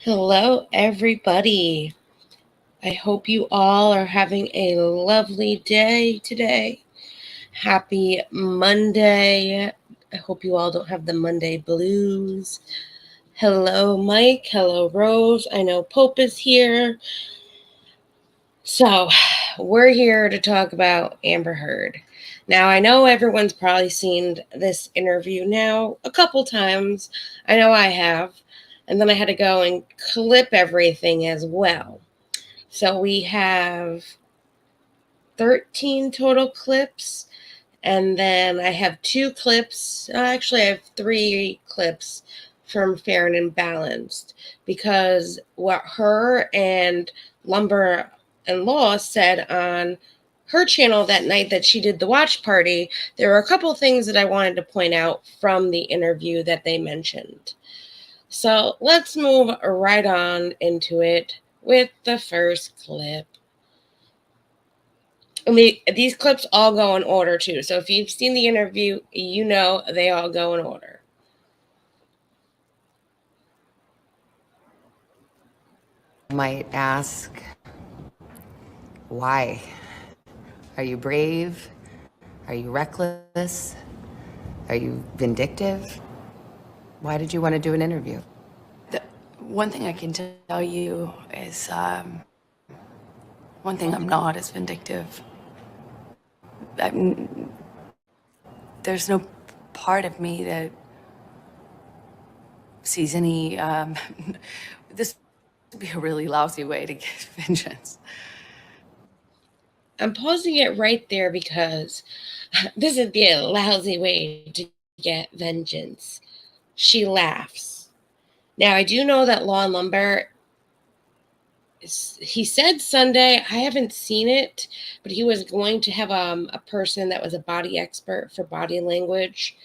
Hello, everybody. I hope you all are having a lovely day today. Happy Monday. I hope you all don't have the Monday blues. Hello, Mike. Hello, Rose. I know Pope is here. So, we're here to talk about Amber Heard. Now, I know everyone's probably seen this interview now a couple times. I know I have. And then I had to go and clip everything as well. So we have 13 total clips, and then I have 2 clips. Actually, I have 3 clips from Fair and Balanced, because what her and Lumber and Law said on her channel that night that she did the watch party, there were a couple things that I wanted to point out from the interview that they mentioned. So let's move right on into it with the first clip. And these clips all go in order too. So if you've seen the interview, you know they all go in order. Might ask, why? Are you brave? Are you reckless? Are you vindictive? Why did you want to do an interview? One thing I can tell you is, one thing I'm not is vindictive. There's no part of me that sees any, this would be a really lousy way to get vengeance. I'm pausing it right there because this would be a lousy way to get vengeance. She laughs. Now, I do know that Law and Lumber, he said Sunday, I haven't seen it, but he was going to have a person that was a body expert for body language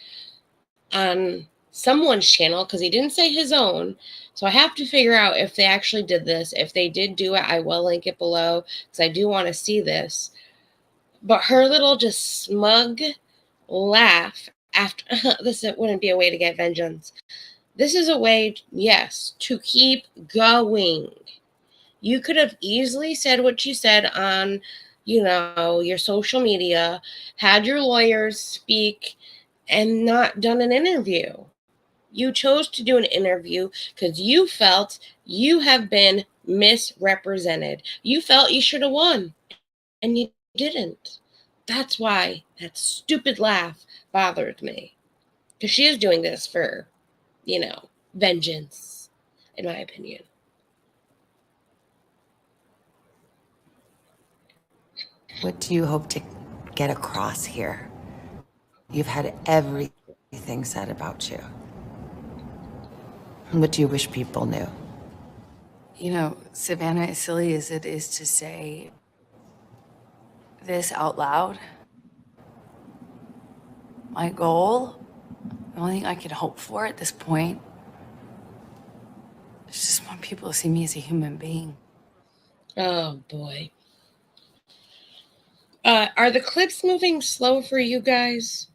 on someone's channel, because he didn't say his own. So I have to figure out if they actually did this. If they did do it, I will link it below, because I do want to see this. But her little just smug laugh after this wouldn't be a way to get vengeance. This is a way, yes, to keep going. You could have easily said what you said on, your social media, had your lawyers speak, and not done an interview. You chose to do an interview because you felt you have been misrepresented. You felt you should have won, and you didn't. That's why that stupid laugh bothered me. Because she is doing this for, vengeance, in my opinion. What do you hope to get across here? You've had everything said about you. What do you wish people knew? You know, Savannah, as silly as it is to say this out loud, my goal, the only thing I can hope for at this point, is just want people to see me as a human being. Oh, boy. Are the clips moving slow for you guys?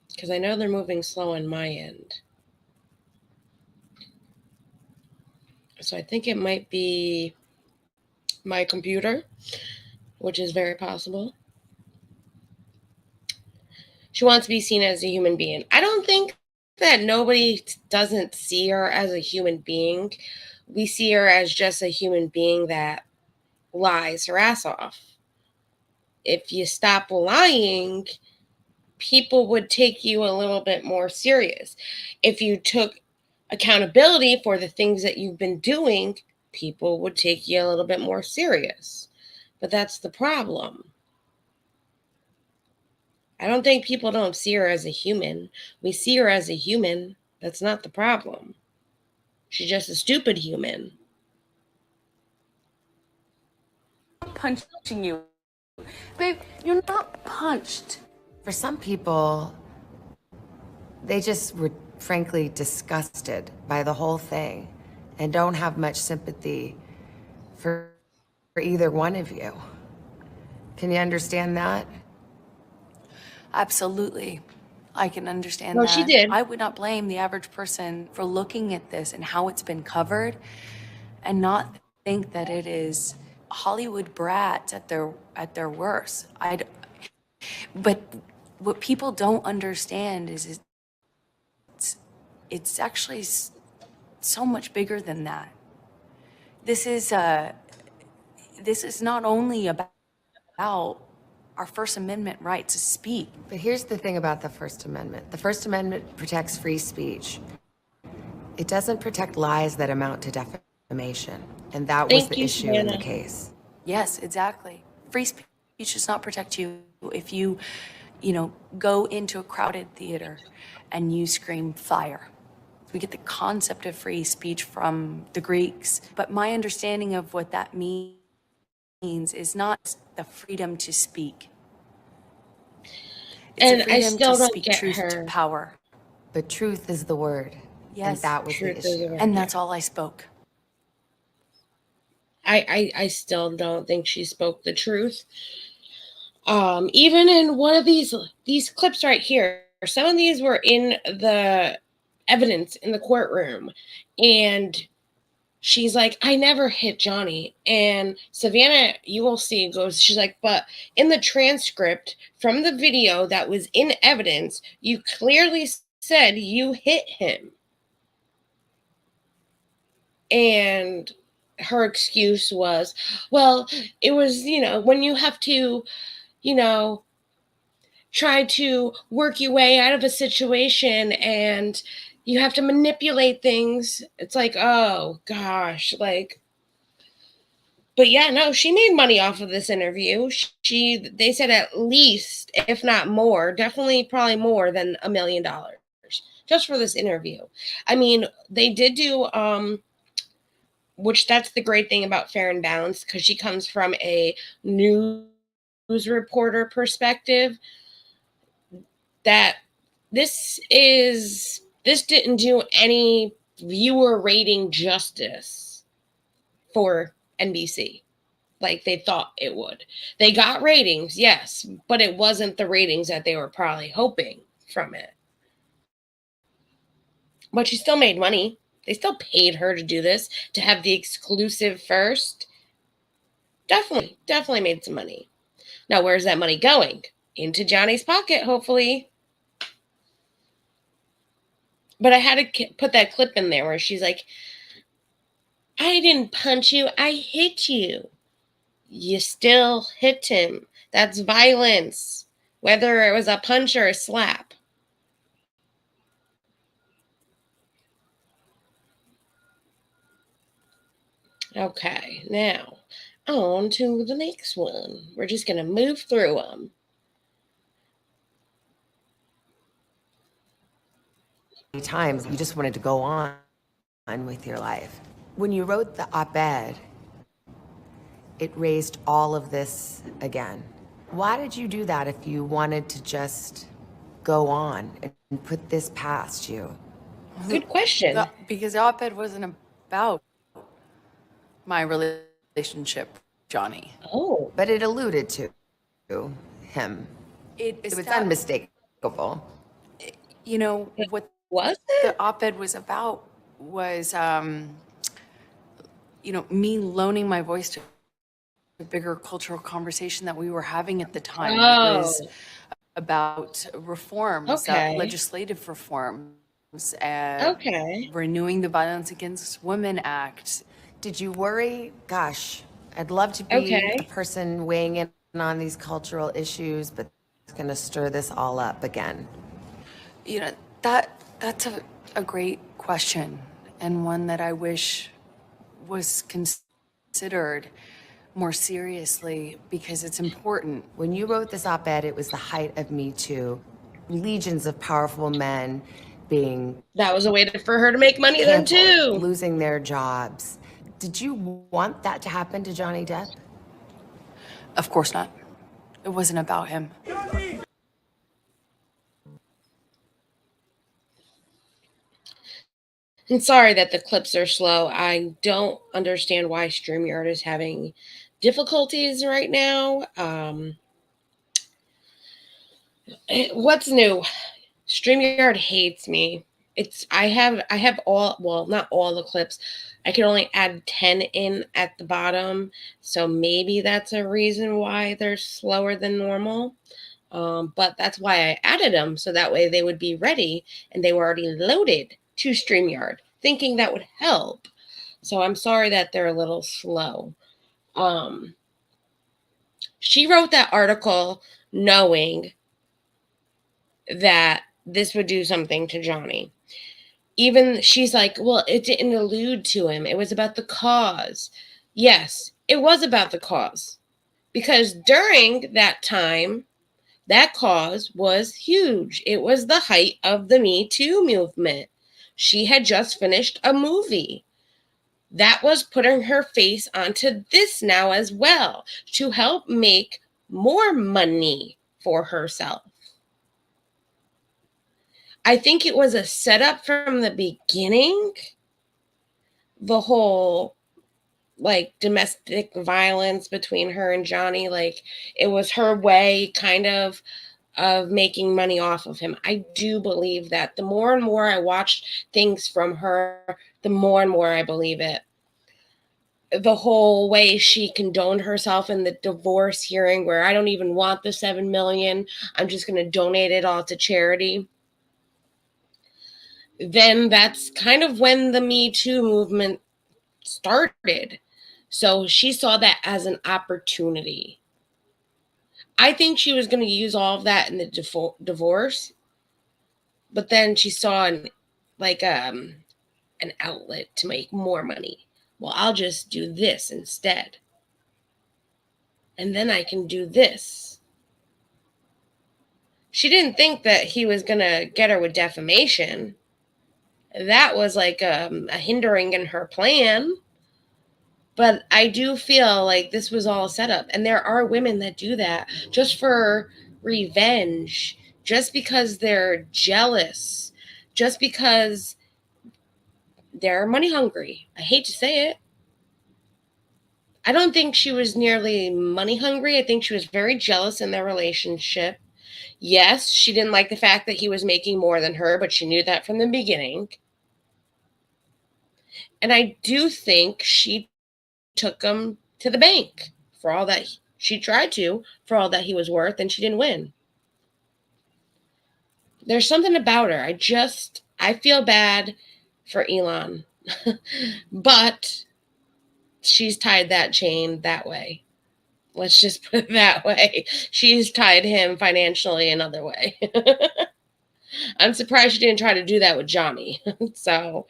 Because I know they're moving slow on my end. So I think it might be my computer, which is very possible. She wants to be seen as a human being. I don't think that nobody doesn't see her as a human being. We see her as just a human being that lies her ass off. If you stop lying, people would take you a little bit more serious. If you took accountability for the things that you've been doing, people would take you a little bit more serious. But that's the problem. I don't think people don't see her as a human. We see her as a human. That's not the problem. She's just a stupid human. Punching you. Babe, you're not punched. For some people, they just were frankly disgusted by the whole thing and don't have much sympathy for either one of you. Can you understand that? Absolutely. I can understand No, that. she did. I would not blame the average person for looking at this and how it's been covered and not think that it is Hollywood brats at their worst. But what people don't understand is it's actually so much bigger than that. This is not only about our First Amendment right to speak. But here's the thing about the First Amendment. The First Amendment protects free speech. It doesn't protect lies that amount to defamation. And that was the issue in the case. Yes, exactly. Free speech does not protect you if you go into a crowded theater and you scream fire. We get the concept of free speech from the Greeks, but my understanding of what that means is not the freedom to speak. It's And the freedom I still to don't speak get truth her. to power. But truth is the word. Yes. And that was the Truth is issue. the word. And that's all I spoke. I still don't think she spoke the truth. Even in one of these clips right here, some of these were in the evidence in the courtroom, and she's like, I never hit Johnny. And Savannah, you will see, she's like, but in the transcript from the video that was in evidence, you clearly said you hit him. And her excuse was, well, it was, when you have to, try to work your way out of a situation and you have to manipulate things. It's like, oh gosh, like, but yeah, no, she made money off of this interview. They said at least, if not more, definitely probably more than $1 million just for this interview. I mean, they did do, which that's the great thing about Fair and Balanced, because she comes from a news reporter perspective, that this didn't do any viewer rating justice for NBC like they thought it would. They got ratings, yes, but it wasn't the ratings that they were probably hoping from it. But she still made money. They still paid her to do this, to have the exclusive first. Definitely made some money. Now, where's that money going? Into Johnny's pocket, hopefully. But I had to put that clip in there where she's like, I didn't punch you, I hit you. You still hit him. That's violence, whether it was a punch or a slap. Okay, now on to the next one. We're just going to move through them. Times you just wanted to go on with your life. When you wrote the op-ed, it raised all of this again. Why did you do that if you wanted to just go on and put this past you? Good question. Because the op-ed wasn't about my relationship with Johnny. Oh. But it alluded to him. It was unmistakable. You know, what was the op-ed was about was, me loaning my voice to a bigger cultural conversation that we were having at the time. Oh. It was about reforms, legislative reforms, renewing the Violence Against Women Act. Did you worry? Gosh, I'd love to be a person weighing in on these cultural issues, but it's going to stir this all up again. You know, that's a great question, and one that I wish was considered more seriously, because it's important. When you wrote this op-ed, it was the height of Me Too. Legions of powerful men being... That was a way for her to make money then too. Losing their jobs. Did you want that to happen to Johnny Depp? Of course not. It wasn't about him. I'm sorry that the clips are slow. I don't understand why StreamYard is having difficulties right now. What's new? StreamYard hates me. I have all, well, not all the clips. I can only add 10 in at the bottom. So maybe that's a reason why they're slower than normal. But that's why I added them, so that way they would be ready and they were already loaded to StreamYard, thinking that would help. So I'm sorry that they're a little slow. She wrote that article knowing that this would do something to Johnny. Even she's like, well, it didn't allude to him. It was about the cause. Yes, it was about the cause. Because during that time, that cause was huge. It was the height of the Me Too movement. She had just finished a movie. That was putting her face onto this now as well to help make more money for herself. I think it was a setup from the beginning. The whole like domestic violence between her and Johnny, like it was her way kind of making money off of him. I do believe that. The more and more I watched things from her, the more and more I believe it. The whole way she condoned herself in the divorce hearing where I don't even want the $7 million. I'm just going to donate it all to charity. Then that's kind of when the Me Too movement started. So she saw that as an opportunity. I think she was going to use all of that in the divorce, but then she saw an outlet to make more money. Well, I'll just do this instead. And then I can do this. She didn't think that he was going to get her with defamation. That was like a hindering in her plan. But I do feel like this was all set up. And there are women that do that just for revenge, just because they're jealous, just because they're money hungry. I hate to say it. I don't think she was nearly money hungry. I think she was very jealous in their relationship. Yes, she didn't like the fact that he was making more than her, but she knew that from the beginning. And I do think she took him to the bank for all that she tried to, for all that he was worth, and she didn't win. There's something about her. I feel bad for Elon, but she's tied that chain that way. Let's just put it that way. She's tied him financially another way. I'm surprised she didn't try to do that with Johnny. So,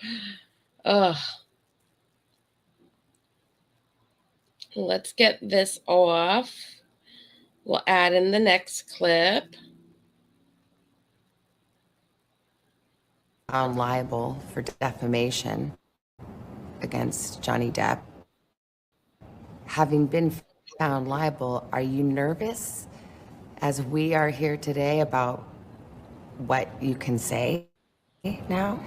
let's get this off. We'll add in the next clip. Found liable for defamation against Johnny Depp. Having been found liable, are you nervous as we are here today about what you can say now?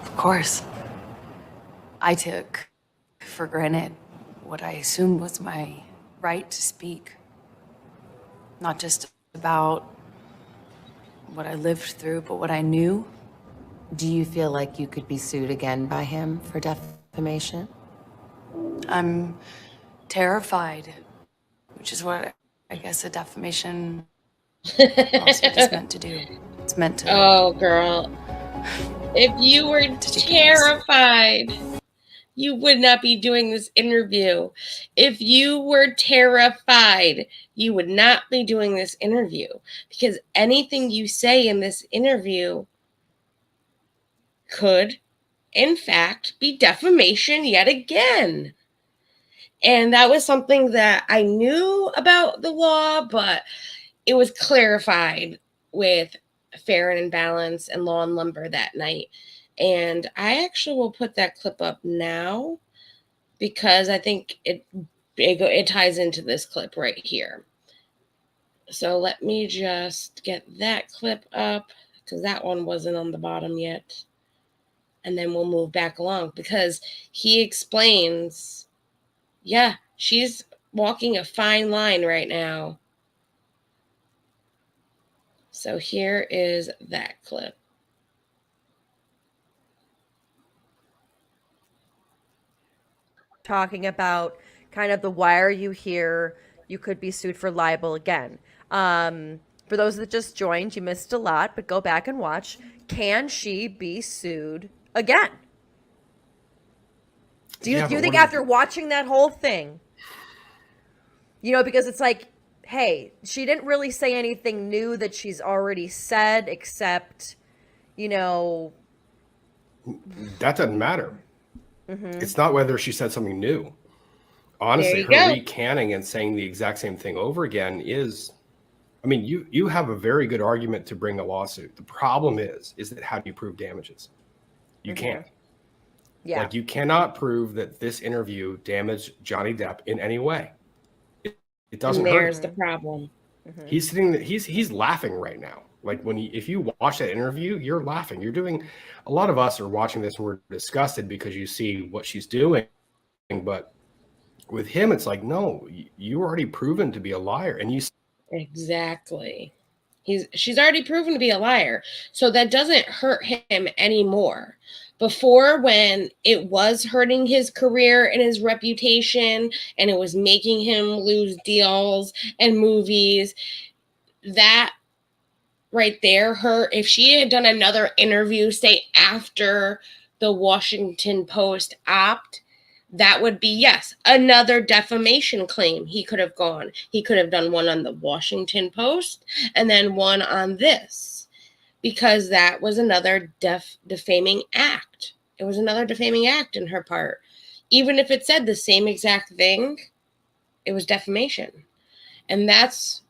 Of course. I took for granted what I assumed was my right to speak. Not just about what I lived through, but what I knew. Do you feel like you could be sued again by him for defamation? I'm terrified, which is what I guess a defamation lawsuit is meant to do. It's meant to... Oh, girl. If you were terrified, you would not be doing this interview. If you were terrified, you would not be doing this interview. Because anything you say in this interview could, in fact, be defamation yet again. And that was something that I knew about the law, but it was clarified with Fair and Balance and Law and Lumber that night. And I actually will put that clip up now because I think it ties into this clip right here. So let me just get that clip up because that one wasn't on the bottom yet. And then we'll move back along because he explains, yeah, she's walking a fine line right now. So here is that clip. Talking about kind of the why are you here? You could be sued for libel again. For those that just joined, you missed a lot, but go back and watch. Can she be sued again? Do you think after watching that whole thing, because it's like, hey, she didn't really say anything new that she's already said, except, that doesn't matter. It's not whether she said something new. Honestly, her recanting and saying the exact same thing over again is, I mean, you have a very good argument to bring a lawsuit. The problem is that how do you prove damages? You can't. Yeah. Like, you cannot prove that this interview damaged Johnny Depp in any way. It doesn't hurt. There's the problem. He's sitting there, he's laughing right now. Like, if you watch that interview, you're laughing. You're doing, a lot of us are watching this and we're disgusted because you see what she's doing. But with him, it's like, no, you already proven to be a liar. And you Exactly. She's already proven to be a liar. So that doesn't hurt him anymore. Before, when it was hurting his career and his reputation and it was making him lose deals and movies, that right there hurt. If she had done another interview, say after the Washington Post opt, that would be, yes, another defamation claim he could have gone. He could have done one on the Washington Post and then one on this, because that was another defaming act. It was another defaming act in her part. Even if it said the same exact thing, it was defamation. And that's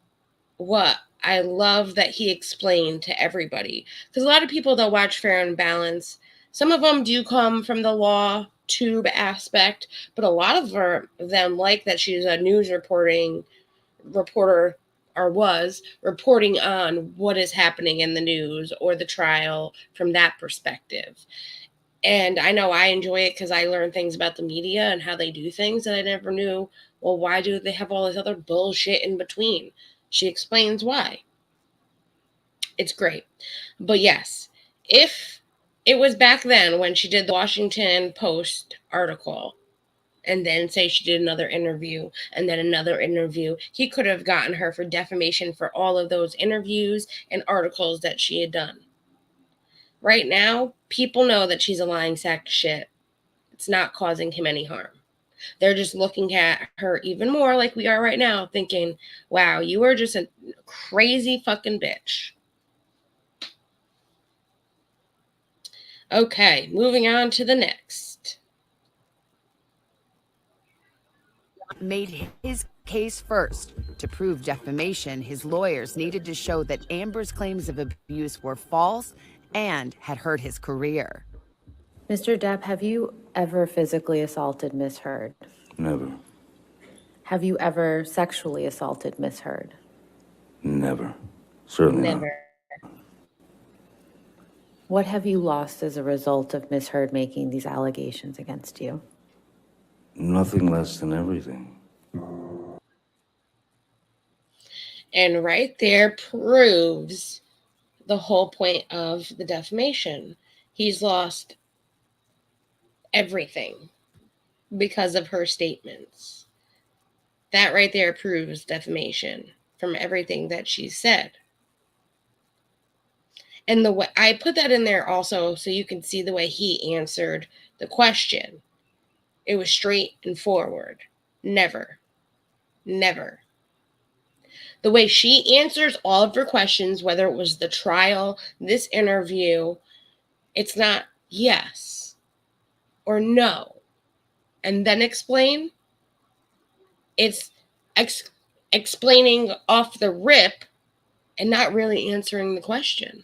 what I love that he explained to everybody. Because a lot of people that watch Fair and Balance, some of them do come from the law tube aspect, but a lot of them like that she's a news reporter, or was reporting on what is happening in the news or the trial from that perspective. And I know I enjoy it because I learn things about the media and how they do things that I never knew. Well, why do they have all this other bullshit in between? She explains why. It's great. But yes, if it was back then when she did the Washington Post article and then say she did another interview and then another interview, he could have gotten her for defamation for all of those interviews and articles that she had done. Right now, people know that she's a lying sack of shit. It's not causing him any harm. They're just looking at her even more like we are right now, thinking, wow, you are just a crazy fucking bitch. Okay, moving on to the next. Made his case first. To prove defamation, his lawyers needed to show that Amber's claims of abuse were false and had hurt his career. Mr. Depp, have you ever physically assaulted Miss Heard? Never. Have you ever sexually assaulted Miss Heard? Never. Certainly Never. not. What have you lost as a result of Miss Heard making these allegations against you? Nothing less than everything. And right there proves the whole point of the defamation. He's lost everything because of her statements. That right there proves defamation from everything that she said. And the way I put that in there also so you can see the way he answered the question. It was straight and forward. Never. Never. The way she answers all of her questions, whether it was the trial, this interview, it's not yes or no, and then explain. It's explaining off the rip and not really answering the question.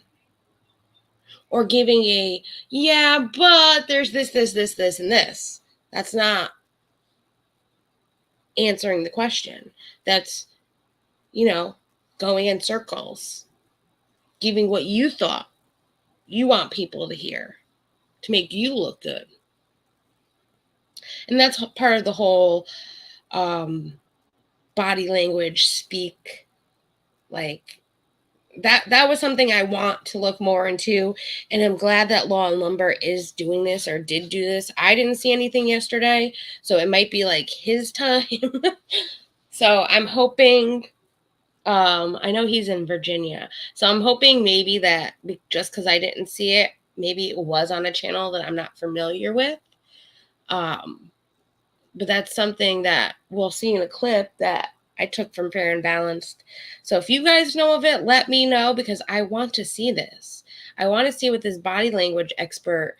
Or giving a, yeah, but there's this, and this. That's not answering the question. That's, going in circles, giving what you thought you want people to hear to make you look good. And that's part of the whole body language speak, like that was something I want to look more into, and I'm glad that Law and Lumber is doing this or did do this. I didn't see anything yesterday, so it might be like his time. So I'm hoping, I know he's in Virginia, so I'm hoping maybe that just because I didn't see it, maybe it was on a channel that I'm not familiar with. But that's something that we'll see in a clip that I took from Fair and Balanced. So if you guys know of it, let me know, because I want to see this. I want to see what this body language expert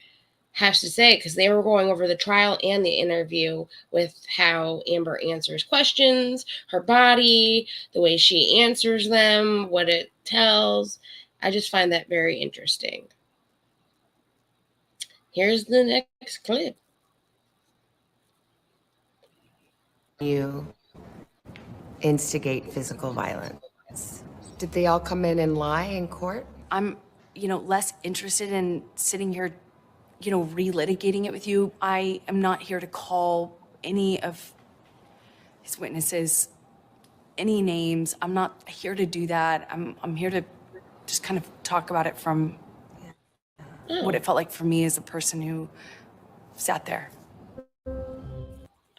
has to say, because they were going over the trial and the interview with how Amber answers questions, her body, the way she answers them, what it tells. I just find that very interesting. Here's the next clip. You instigate physical violence. Did they all come in and lie in court? I'm, less interested in sitting here, relitigating it with you. I am not here to call any of his witnesses any names. I'm not here to do that. I'm here to just kind of talk about it from what it felt like for me as a person who sat there.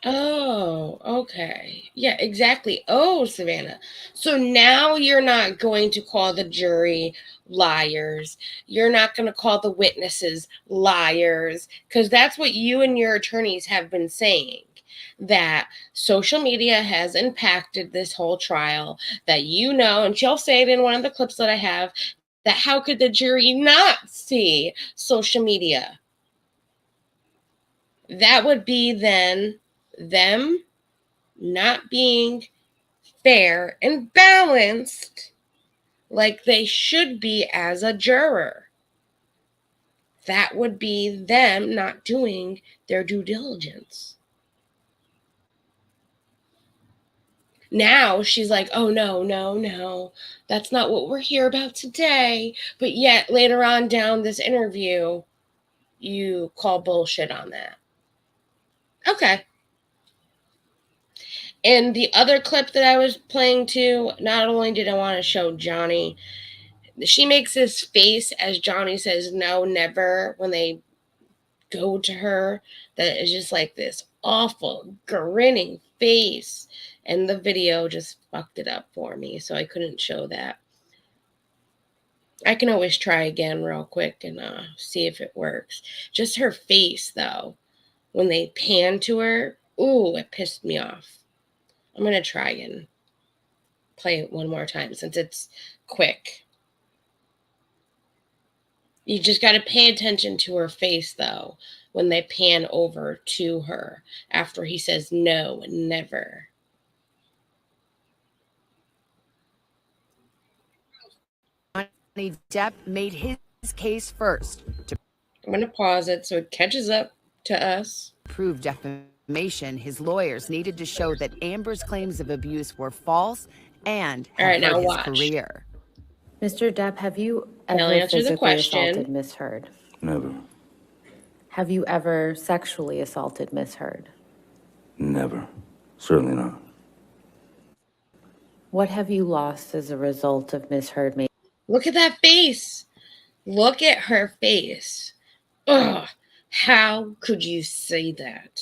Oh, okay. Yeah, exactly. Oh, Savannah. So now you're not going to call the jury liars. You're not going to call the witnesses liars, because that's what you and your attorneys have been saying, that social media has impacted this whole trial, that and she'll say it in one of the clips that I have, that how could the jury not see social media? That would be then them not being fair and balanced like they should be as a juror. That would be them not doing their due diligence. Now she's like, oh, no, that's not what we're here about today. But yet later on down this interview, you call bullshit on that. Okay. And the other clip that I was playing too, not only did I want to show Johnny, she makes this face as Johnny says no, never, when they go to her, that is just like this awful grinning face. And the video just fucked it up for me, so I couldn't show that. I can always try again real quick and see if it works. Just her face, though, when they pan to her, ooh, it pissed me off. I'm going to try and play it one more time since it's quick. You just got to pay attention to her face, though, when they pan over to her after he says no, never. Depp made his case first to I'm going to pause it so it catches up to us. prove defamation. His lawyers needed to show that Amber's claims of abuse were false and All right, had now hurt his watch. career. Mr. Depp, have you Now ever answer the physically question. assaulted Miss Heard? Never. Have you ever sexually assaulted Miss Heard? Never. Certainly not. What have you lost as a result of Miss Heard making? Look at that face. Look at her face. Ugh. How could you say that?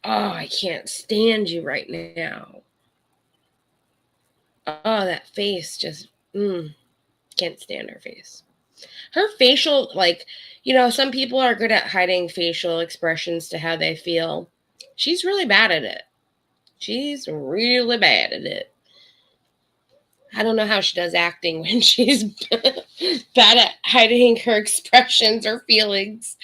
I can't stand you right now. Oh, that face just, can't stand her face. Her facial, some people are good at hiding facial expressions to how they feel. She's really bad at it. She's really bad at it. I don't know how she does acting when she's bad at hiding her expressions or feelings.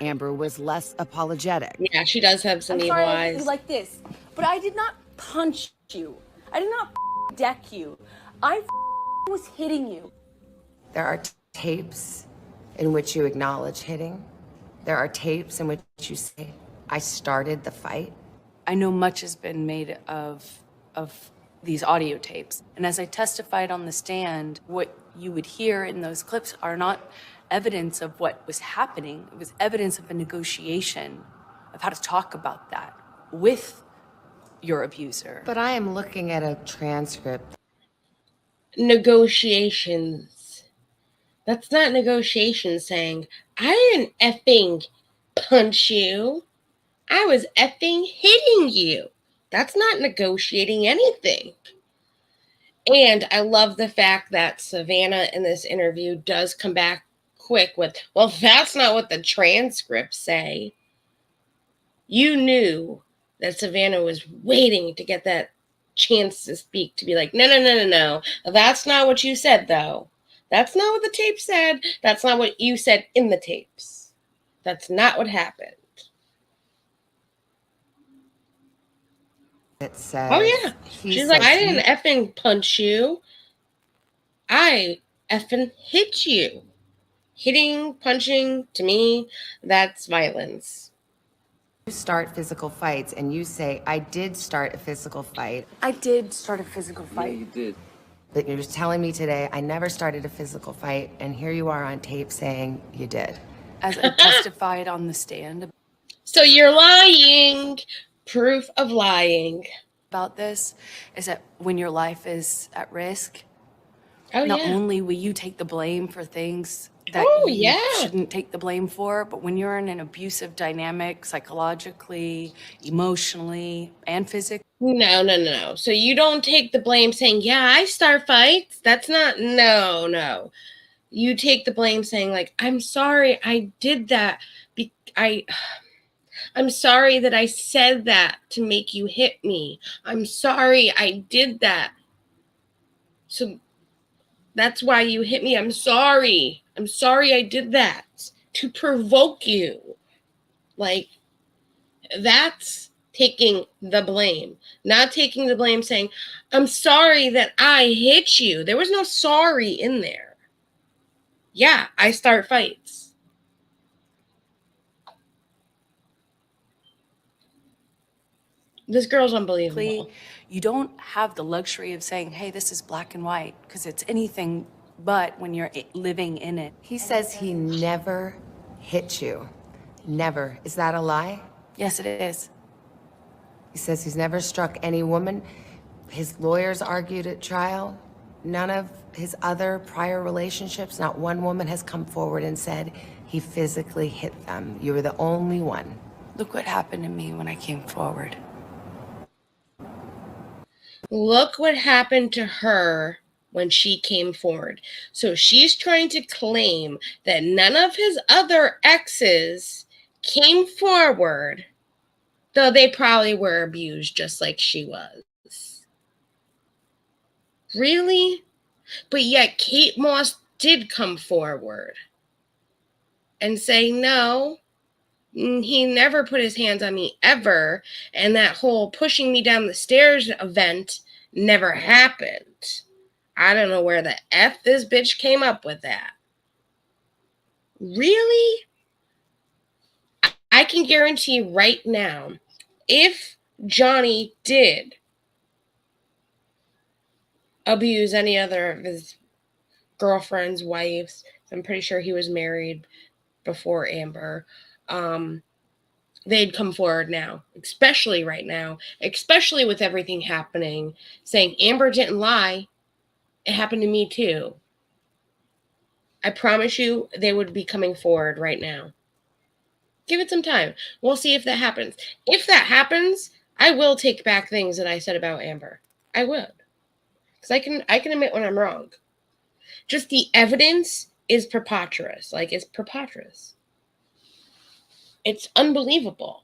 Amber was less apologetic. Yeah, she does have some evil eyes. Like this, but I did not punch you. I did not deck you. I was hitting you. There are tapes in which you acknowledge hitting. There are tapes in which you say, I started the fight. I know much has been made of these audio tapes. And as I testified on the stand, what you would hear in those clips are not evidence of what was happening. It was evidence of a negotiation of how to talk about that with your abuser. But I am looking at a transcript. Negotiations. That's not negotiation saying, I didn't effing punch you. I was effing hitting you. That's not negotiating anything. And I love the fact that Savannah in this interview does come back quick with, well, that's not what the transcripts say. You knew that Savannah was waiting to get that chance to speak, to be like, no. That's not what you said, though. That's not what the tape said. That's not what you said in the tapes. That's not what happened. It says, Oh, yeah. She's like, I didn't effing punch you. I effing hit you. Hitting, punching, to me, that's violence. You start physical fights, and you say, I did start a physical fight. I did start a physical fight. Yeah, you did. But you're telling me today, I never started a physical fight, and here you are on tape saying you did. As I testified on the stand So you're lying. Proof of lying. about this is that when your life is at risk, Oh, not yeah. only will you take the blame for things that Oh, you yeah. shouldn't take the blame for, but when you're in an abusive dynamic, psychologically, emotionally, and physically, No. So you don't take the blame saying, yeah, I start fights. That's not, no. You take the blame saying, like, I'm sorry I did that. I'm sorry that I said that to make you hit me. I'm sorry I did that. So that's why you hit me. I'm sorry. I'm sorry I did that to provoke you. Like, that's taking the blame. Not taking the blame saying, I'm sorry that I hit you. There was no sorry in there. Yeah, I start fights. This girl's unbelievable. you don't have the luxury of saying, hey, this is black and white, because it's anything but when you're living in it. He says he never hit you. Never. Is that a lie? Yes, it is. He says he's never struck any woman. His lawyers argued at trial. None of his other prior relationships, not one woman has come forward and said he physically hit them. You were the only one. Look what happened to me when I came forward. Look what happened to her when she came forward. So she's trying to claim that none of his other exes came forward, though they probably were abused just like she was. Really? But yet Kate Moss did come forward and say, no, he never put his hands on me ever. And that whole pushing me down the stairs event never happened. I don't know where the F this bitch came up with that. Really? I can guarantee right now, if Johnny did abuse any other of his girlfriends, wives, I'm pretty sure he was married before Amber, they'd come forward now, especially right now, especially with everything happening, saying Amber didn't lie. It happened to me too. I promise you they would be coming forward right now. Give it some time. We'll see if that happens. If that happens, I will take back things that I said about Amber. I will. Because I can admit when I'm wrong. Just the evidence is preposterous. Like, it's preposterous. It's unbelievable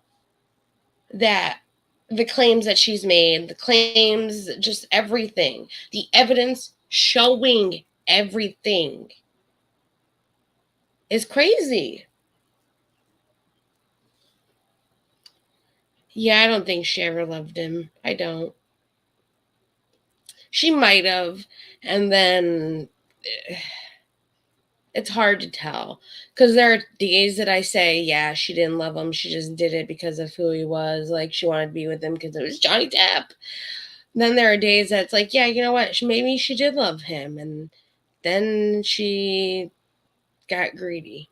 that the claims that she's made, the claims, just everything, the evidence showing everything is crazy. Yeah, I don't think she ever loved him. I don't. She might have, and then it's hard to tell. Because there are days that I say, yeah, she didn't love him. She just did it because of who he was. Like, she wanted to be with him because it was Johnny Depp. Then there are days that it's like, yeah, you know what? Maybe she did love him. And then she got greedy.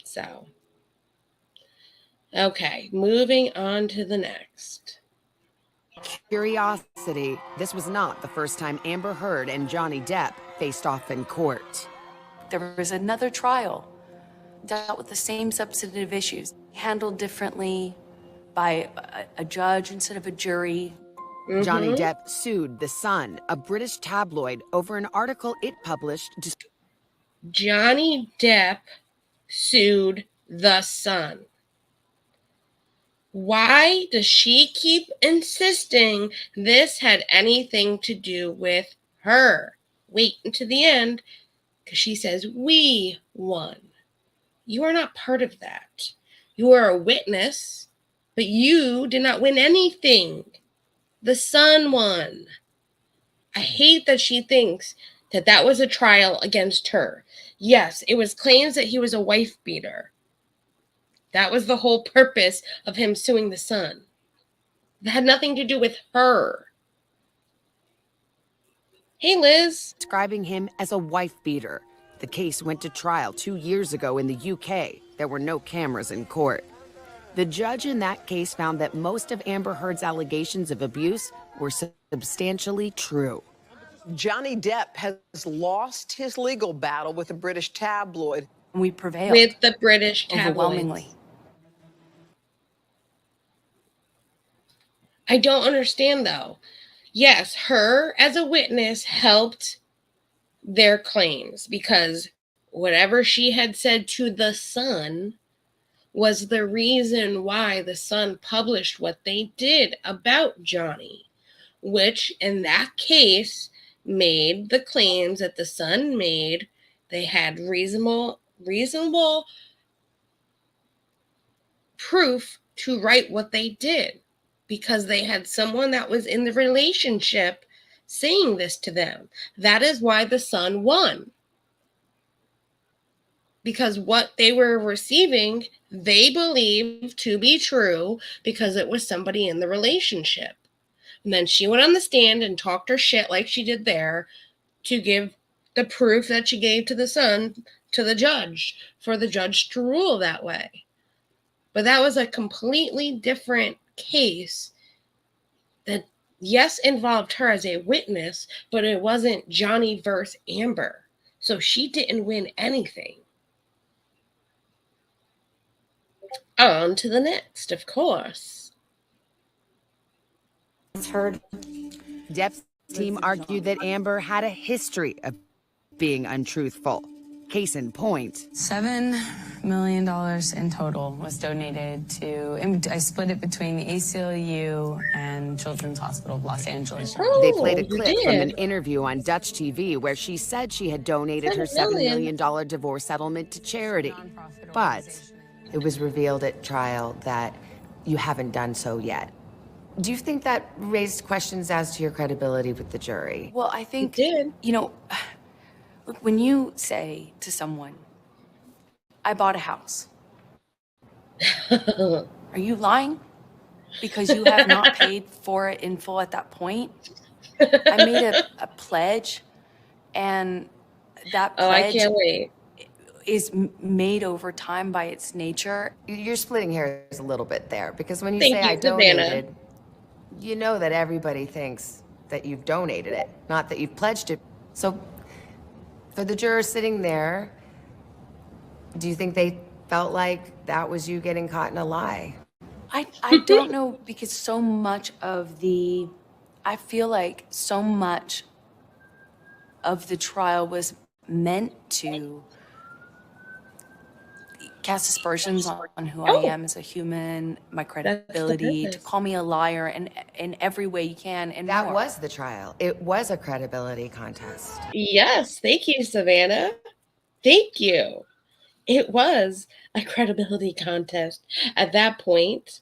So, okay, moving on to the next. Curiosity, this was not the first time Amber Heard and Johnny Depp faced off in court. There was another trial, dealt with the same substantive issues, handled differently by a judge instead of a jury. Johnny Depp sued The Sun, a British tabloid, over an article it published. Johnny Depp sued The Sun. Why does she keep insisting this had anything to do with her? Wait until the end, because she says we won. You are not part of that. You are a witness, but you did not win anything. The Sun won. I hate that she thinks that that was a trial against her. Yes, it was claims that he was a wife beater. That was the whole purpose of him suing The Sun. That had nothing to do with her. Hey, Liz. Describing him as a wife beater. The case went to trial 2 years ago in the UK. There were no cameras in court. The judge in that case found that most of Amber Heard's allegations of abuse were substantially true. Johnny Depp has lost his legal battle with the British tabloid. We prevailed. With the British tabloids. Overwhelmingly. I don't understand, though. Yes, her as a witness helped their claims because whatever she had said to The Sun was the reason why The Sun published what they did about Johnny, which in that case made the claims that The Sun made. They had reasonable proof to write what they did because they had someone that was in the relationship saying this to them. That is why The Sun won. Because what they were receiving, they believed to be true because it was somebody in the relationship. And then she went on the stand and talked her shit like she did there to give the proof that she gave to The Sun to the judge for the judge to rule that way. But that was a completely different case that, yes, involved her as a witness, but it wasn't Johnny versus Amber. So she didn't win anything. On to the next, of course. Heard. Depp's team argued that Amber had a history of being untruthful. Case in point. $7 million in total was donated to, and I split it between the ACLU and Children's Hospital of Los Angeles. They played a clip from an interview on Dutch TV where she said she had donated her $7 million divorce settlement to charity. But it was revealed at trial that you haven't done so yet. Do you think that raised questions as to your credibility with the jury? Well, I think, It did. Look, when you say to someone, I bought a house, are you lying? Because you have not paid for it in full at that point? I made a pledge, and that pledge I can't wait. is made over time by its nature. You're splitting hairs a little bit there because when you Thank say you, I Savannah. donated, you know that everybody thinks that you've donated it, not that you've pledged it. So for the jurors sitting there, do you think they felt like that was you getting caught in a lie? I don't know, because so much of I feel like so much of the trial was meant to cast aspersions on who I am as a human, my credibility, to call me a liar in every way you can. And That more. was the trial. It was a credibility contest. Yes, thank you, Savannah. Thank you. It was a credibility contest at that point.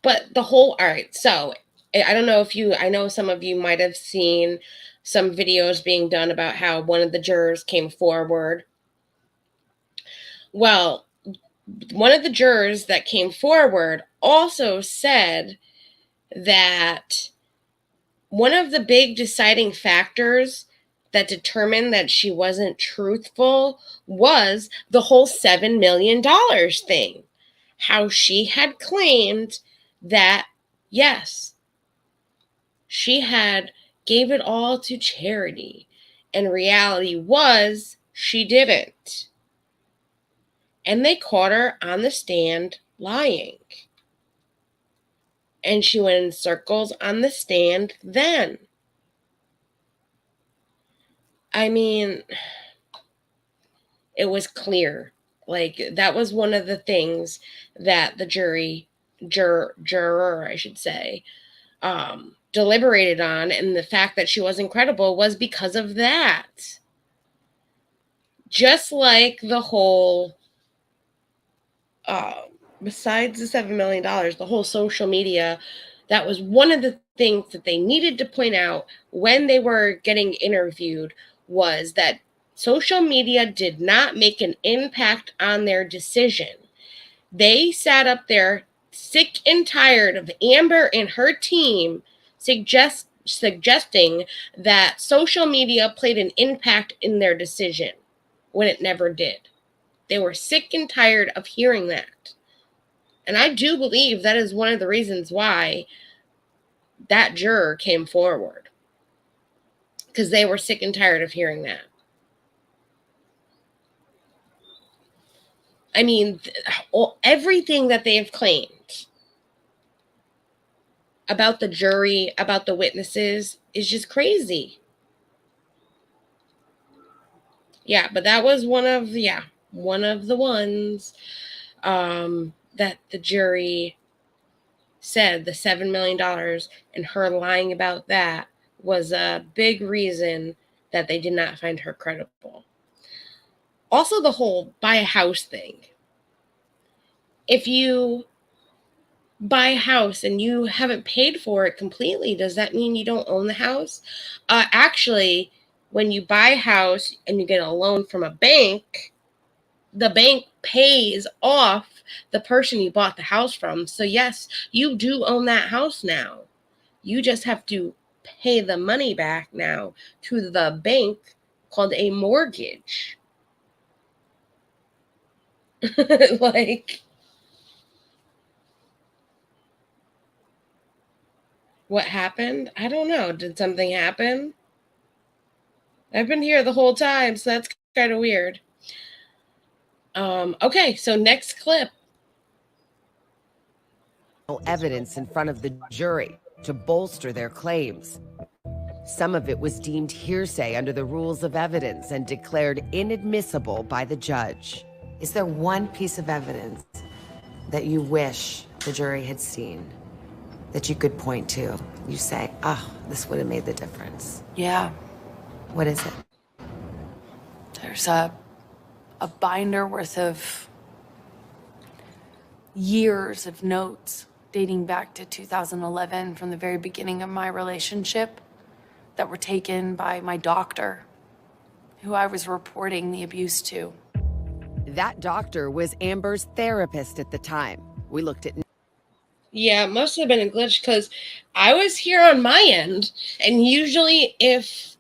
But all right, so I don't know if I know some of you might have seen some videos being done about how one of the jurors came forward. Well, one of the jurors that came forward also said that one of the big deciding factors that determined that she wasn't truthful was the whole $7 million thing. How she had claimed that, yes, she gave it all to charity. And reality was she didn't. And they caught her on the stand lying. And she went in circles on the stand then. I mean, it was clear. Like, that was one of the things that the juror, I should say, deliberated on. And the fact that she was incredible was because of that. Just like the whole, besides the $7 million, the whole social media, that was one of the things that they needed to point out when they were getting interviewed, was that social media did not make an impact on their decision. They sat up there sick and tired of Amber and her team suggesting that social media played an impact in their decision when it never did. They were sick and tired of hearing that. And I do believe that is one of the reasons why that juror came forward. Because they were sick and tired of hearing that. I mean, everything that they have claimed about the jury, about the witnesses, is just crazy. Yeah, but that was one of the ones that the jury said the $7 million and her lying about that was a big reason that they did not find her credible. Also, the whole buy a house thing. If you buy a house and you haven't paid for it completely, does that mean you don't own the house? Actually, when you buy a house and you get a loan from a bank, the bank pays off the person you bought the house from. So yes, you do own that house now. You just have to pay the money back now to the bank, called a mortgage. Like, what happened? I don't know. Did something happen? I've been here the whole time, so that's kind of weird. Okay, so next clip. Evidence in front of the jury to bolster their claims. Some of it was deemed hearsay under the rules of evidence and declared inadmissible by the judge. Is there one piece of evidence that you wish the jury had seen, that you could point to? You say, oh, this would have made the difference. Yeah. What is it? There's a binder worth of years of notes dating back to 2011 from the very beginning of my relationship that were taken by my doctor, who I was reporting the abuse to. That doctor was Amber's therapist at the time. We looked at... Yeah, it must have been a glitch because I was here on my end, and usually if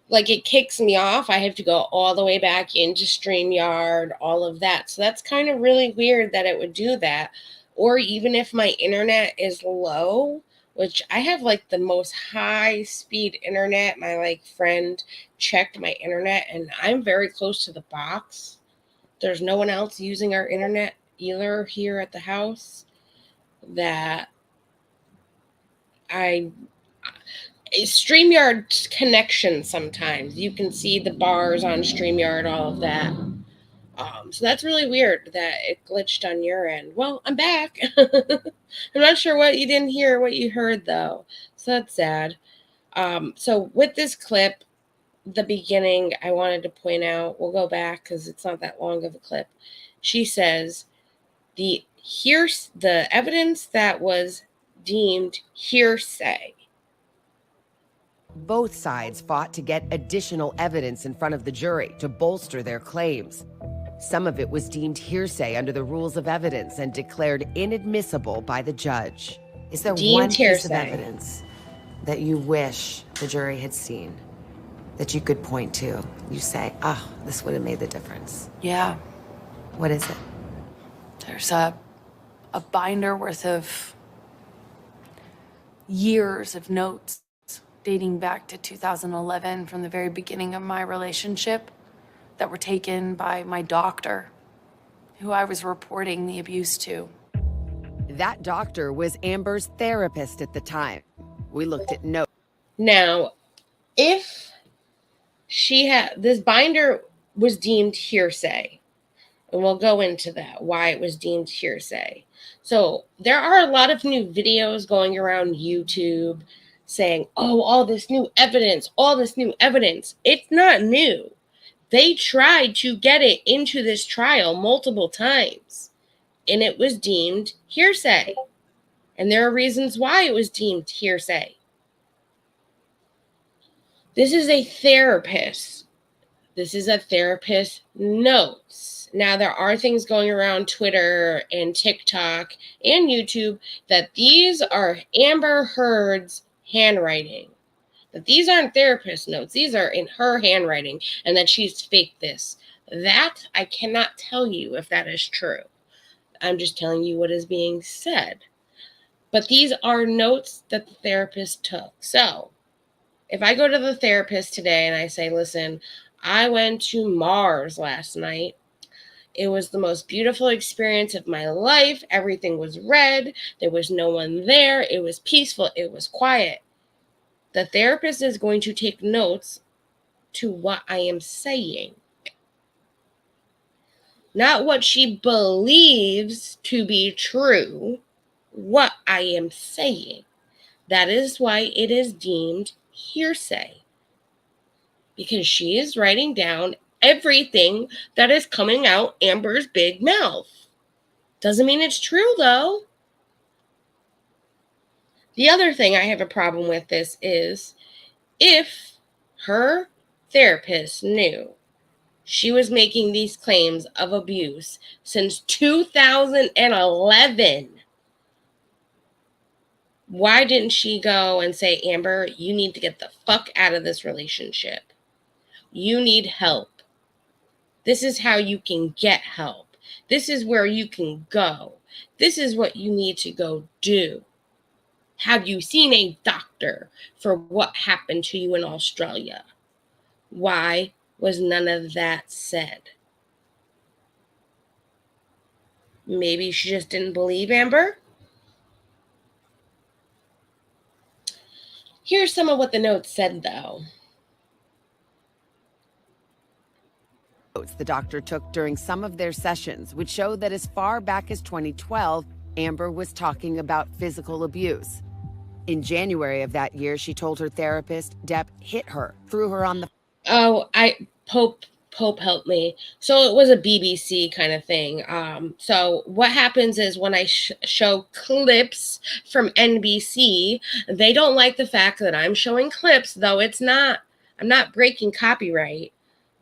like it kicks me off, I have to go all the way back into StreamYard, all of that. So that's kind of really weird that it would do that. Or even if my internet is low, which I have like the most high speed internet. My like friend checked my internet and I'm very close to the box. There's no one else using our internet either here at the house. That StreamYard connection sometimes. You can see the bars on StreamYard, all of that. So that's really weird that it glitched on your end. Well, I'm back. I'm not sure what you didn't hear, what you heard, though. So that's sad. So with this clip, the beginning, I wanted to point out, we'll go back because it's not that long of a clip. She says, here's the evidence that was deemed hearsay. Both sides fought to get additional evidence in front of the jury to bolster their claims. Some of it was deemed hearsay under the rules of evidence and declared inadmissible by the judge. Is there one piece of evidence that you wish the jury had seen, that you could point to? You say, oh, this would have made the difference. Yeah. What is it? There's a binder worth of years of notes dating back to 2011 from the very beginning of my relationship that were taken by my doctor, who I was reporting the abuse to. That doctor was Amber's therapist at the time. We looked at notes. Now, if she had, this binder was deemed hearsay, and we'll go into that, why it was deemed hearsay. So there are a lot of new videos going around YouTube saying, oh, all this new evidence, all this new evidence. It's not new. They tried to get it into this trial multiple times, and it was deemed hearsay. And there are reasons why it was deemed hearsay. This is a therapist. This is a therapist notes. Now, there are things going around Twitter and TikTok and YouTube that these are Amber Heard's handwriting. That these aren't therapist notes. These are in her handwriting, and that she's faked this. That, I cannot tell you if that is true. I'm just telling you what is being said. But these are notes that the therapist took. So, if I go to the therapist today and I say, listen, I went to Mars last night. It was the most beautiful experience of my life. Everything was red. There was no one there. It was peaceful. It was quiet. The therapist is going to take notes to what I am saying. Not what she believes to be true, what I am saying. That is why it is deemed hearsay. Because she is writing down everything that is coming out Amber's big mouth. Doesn't mean it's true, though. The other thing I have a problem with this is if her therapist knew she was making these claims of abuse since 2011, why didn't she go and say, Amber, you need to get the fuck out of this relationship? You need help. This is how you can get help. This is where you can go. This is what you need to go do. Have you seen a doctor for what happened to you in Australia? Why was none of that said? Maybe she just didn't believe Amber? Here's some of what the notes said, though. The doctor took during some of their sessions would show that as far back as 2012, Amber was talking about physical abuse. In January of that year, she told her therapist Depp hit her, threw her on the... Oh, Pope helped me. So it was a BBC kind of thing. So what happens is when I show clips from NBC, they don't like the fact that I'm showing clips, though I'm not breaking copyright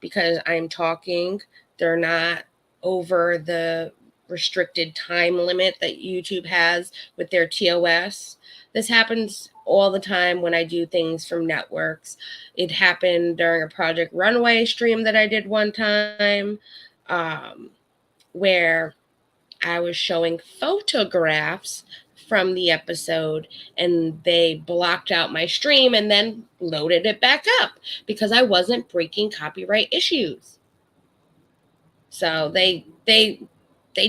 because I'm talking. They're not over the restricted time limit that YouTube has with their TOS. This happens all the time when I do things from networks. It happened during a Project Runway stream that I did one time, where I was showing photographs from the episode and they blocked out my stream and then loaded it back up because I wasn't breaking copyright issues. So they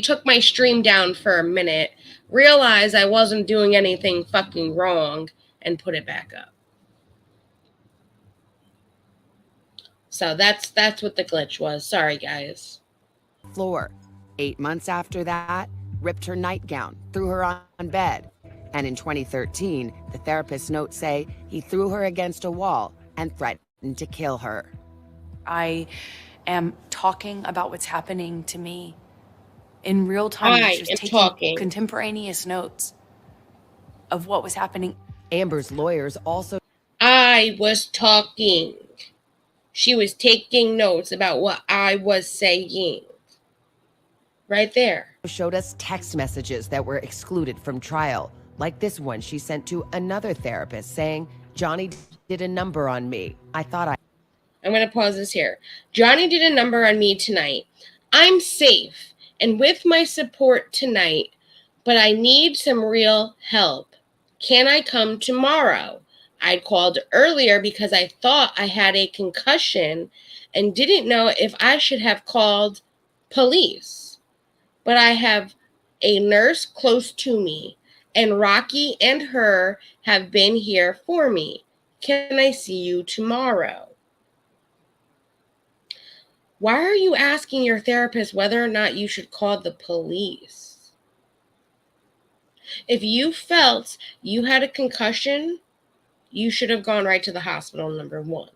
took my stream down for a minute, realized I wasn't doing anything fucking wrong, and put it back up. So that's what the glitch was. Sorry, guys. Floor. 8 months after that, ripped her nightgown, threw her on bed. And in 2013, the therapist's notes say he threw her against a wall and threatened to kill her. I am talking about what's happening to me in real time. She was taking contemporaneous notes of what was happening. Amber's lawyers also... I was talking. She was taking notes about what I was saying. Right there. Showed us text messages that were excluded from trial, like this one she sent to another therapist saying, Johnny did a number on me. I'm going to pause this here. Johnny did a number on me tonight. I'm safe and with my support tonight, but I need some real help. Can I come tomorrow? I'd called earlier because I thought I had a concussion and didn't know if I should have called police. But I have a nurse close to me, and Rocky and her have been here for me. Can I see you tomorrow? Why are you asking your therapist whether or not you should call the police? If you felt you had a concussion, you should have gone right to the hospital, number one.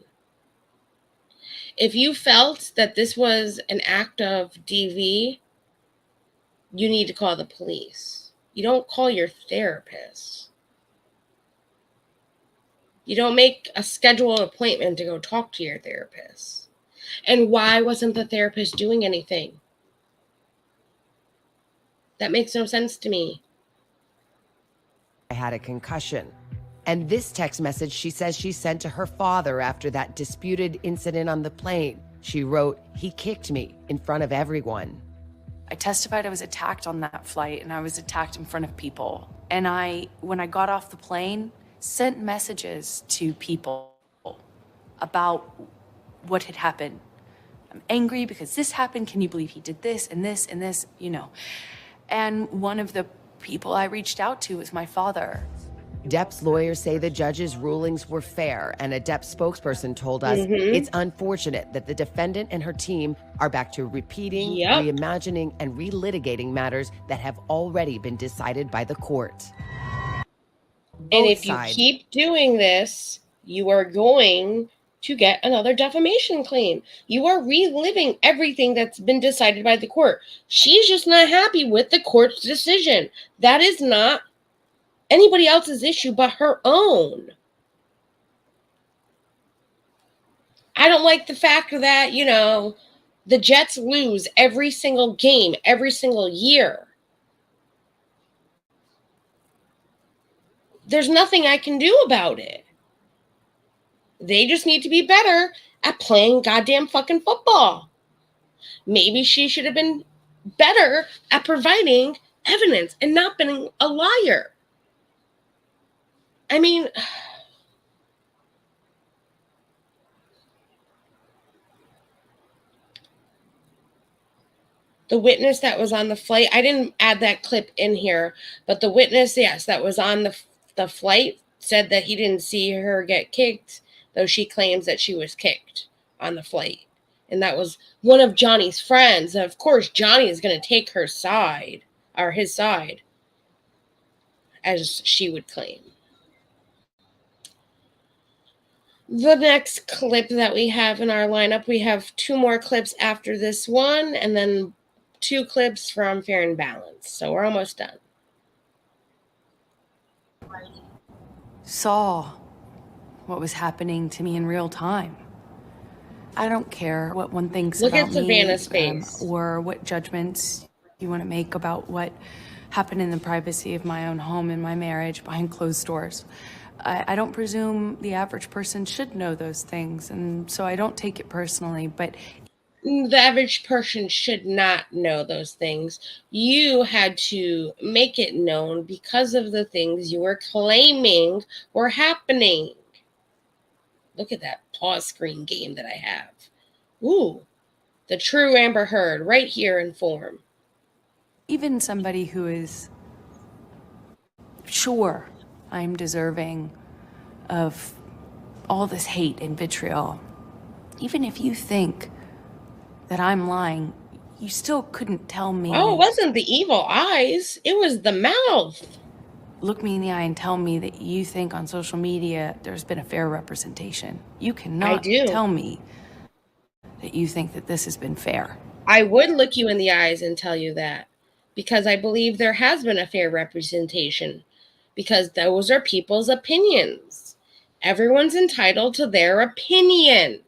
If you felt that this was an act of DV, you need to call the police. You don't call your therapist. You don't make a scheduled appointment to go talk to your therapist. And why wasn't the therapist doing anything? That makes no sense to me. I had a concussion. And this text message she says she sent to her father after that disputed incident on the plane. She wrote, "He kicked me in front of everyone." I testified I was attacked on that flight, and I was attacked in front of people. And when I got off the plane, sent messages to people about what had happened. I'm angry because this happened. Can you believe he did this and this and this, you know? And one of the people I reached out to was my father. Depp's lawyers say the judge's rulings were fair, and a Depp spokesperson told us it's unfortunate that the defendant and her team are back to repeating, reimagining, and relitigating matters that have already been decided by the court. And if you keep doing this, you are going to get another defamation claim. You are reliving everything that's been decided by the court. She's just not happy with the court's decision. That is not anybody else's issue but her own. I don't like the fact that, you know, the Jets lose every single game, every single year. There's nothing I can do about it. They just need to be better at playing goddamn fucking football. Maybe she should have been better at providing evidence and not being a liar. I mean, the witness that was on the flight, I didn't add that clip in here, but the witness, yes, that was on the flight said that he didn't see her get kicked, though she claims that she was kicked on the flight. And that was one of Johnny's friends. And of course, Johnny is going to take her side, or his side, as she would claim. The next clip that we have in our lineup, we have 2 more clips after this one, and then 2 clips from Fair and Balanced. So we're almost done. Saw what was happening to me in real time. I don't care what one thinks Look about at Savannah's face. or what judgments you want to make about what happened in the privacy of my own home and my marriage behind closed doors. I don't presume the average person should know those things, and so I don't take it personally, but the average person should not know those things. You had to make it known because of the things you were claiming were happening. Look at that pause screen game that I have. Ooh, the true Amber Heard right here in form. even somebody who is sure I'm deserving of all this hate and vitriol, even if you think that I'm lying, you still couldn't tell me. Oh, it wasn't the evil eyes. It was the mouth. Look me in the eye and tell me that you think on social media there's been a fair representation. You cannot tell me that you think that this has been fair. I would look you in the eyes and tell you that, because I believe there has been a fair representation, because those are people's opinions. Everyone's entitled to their opinion.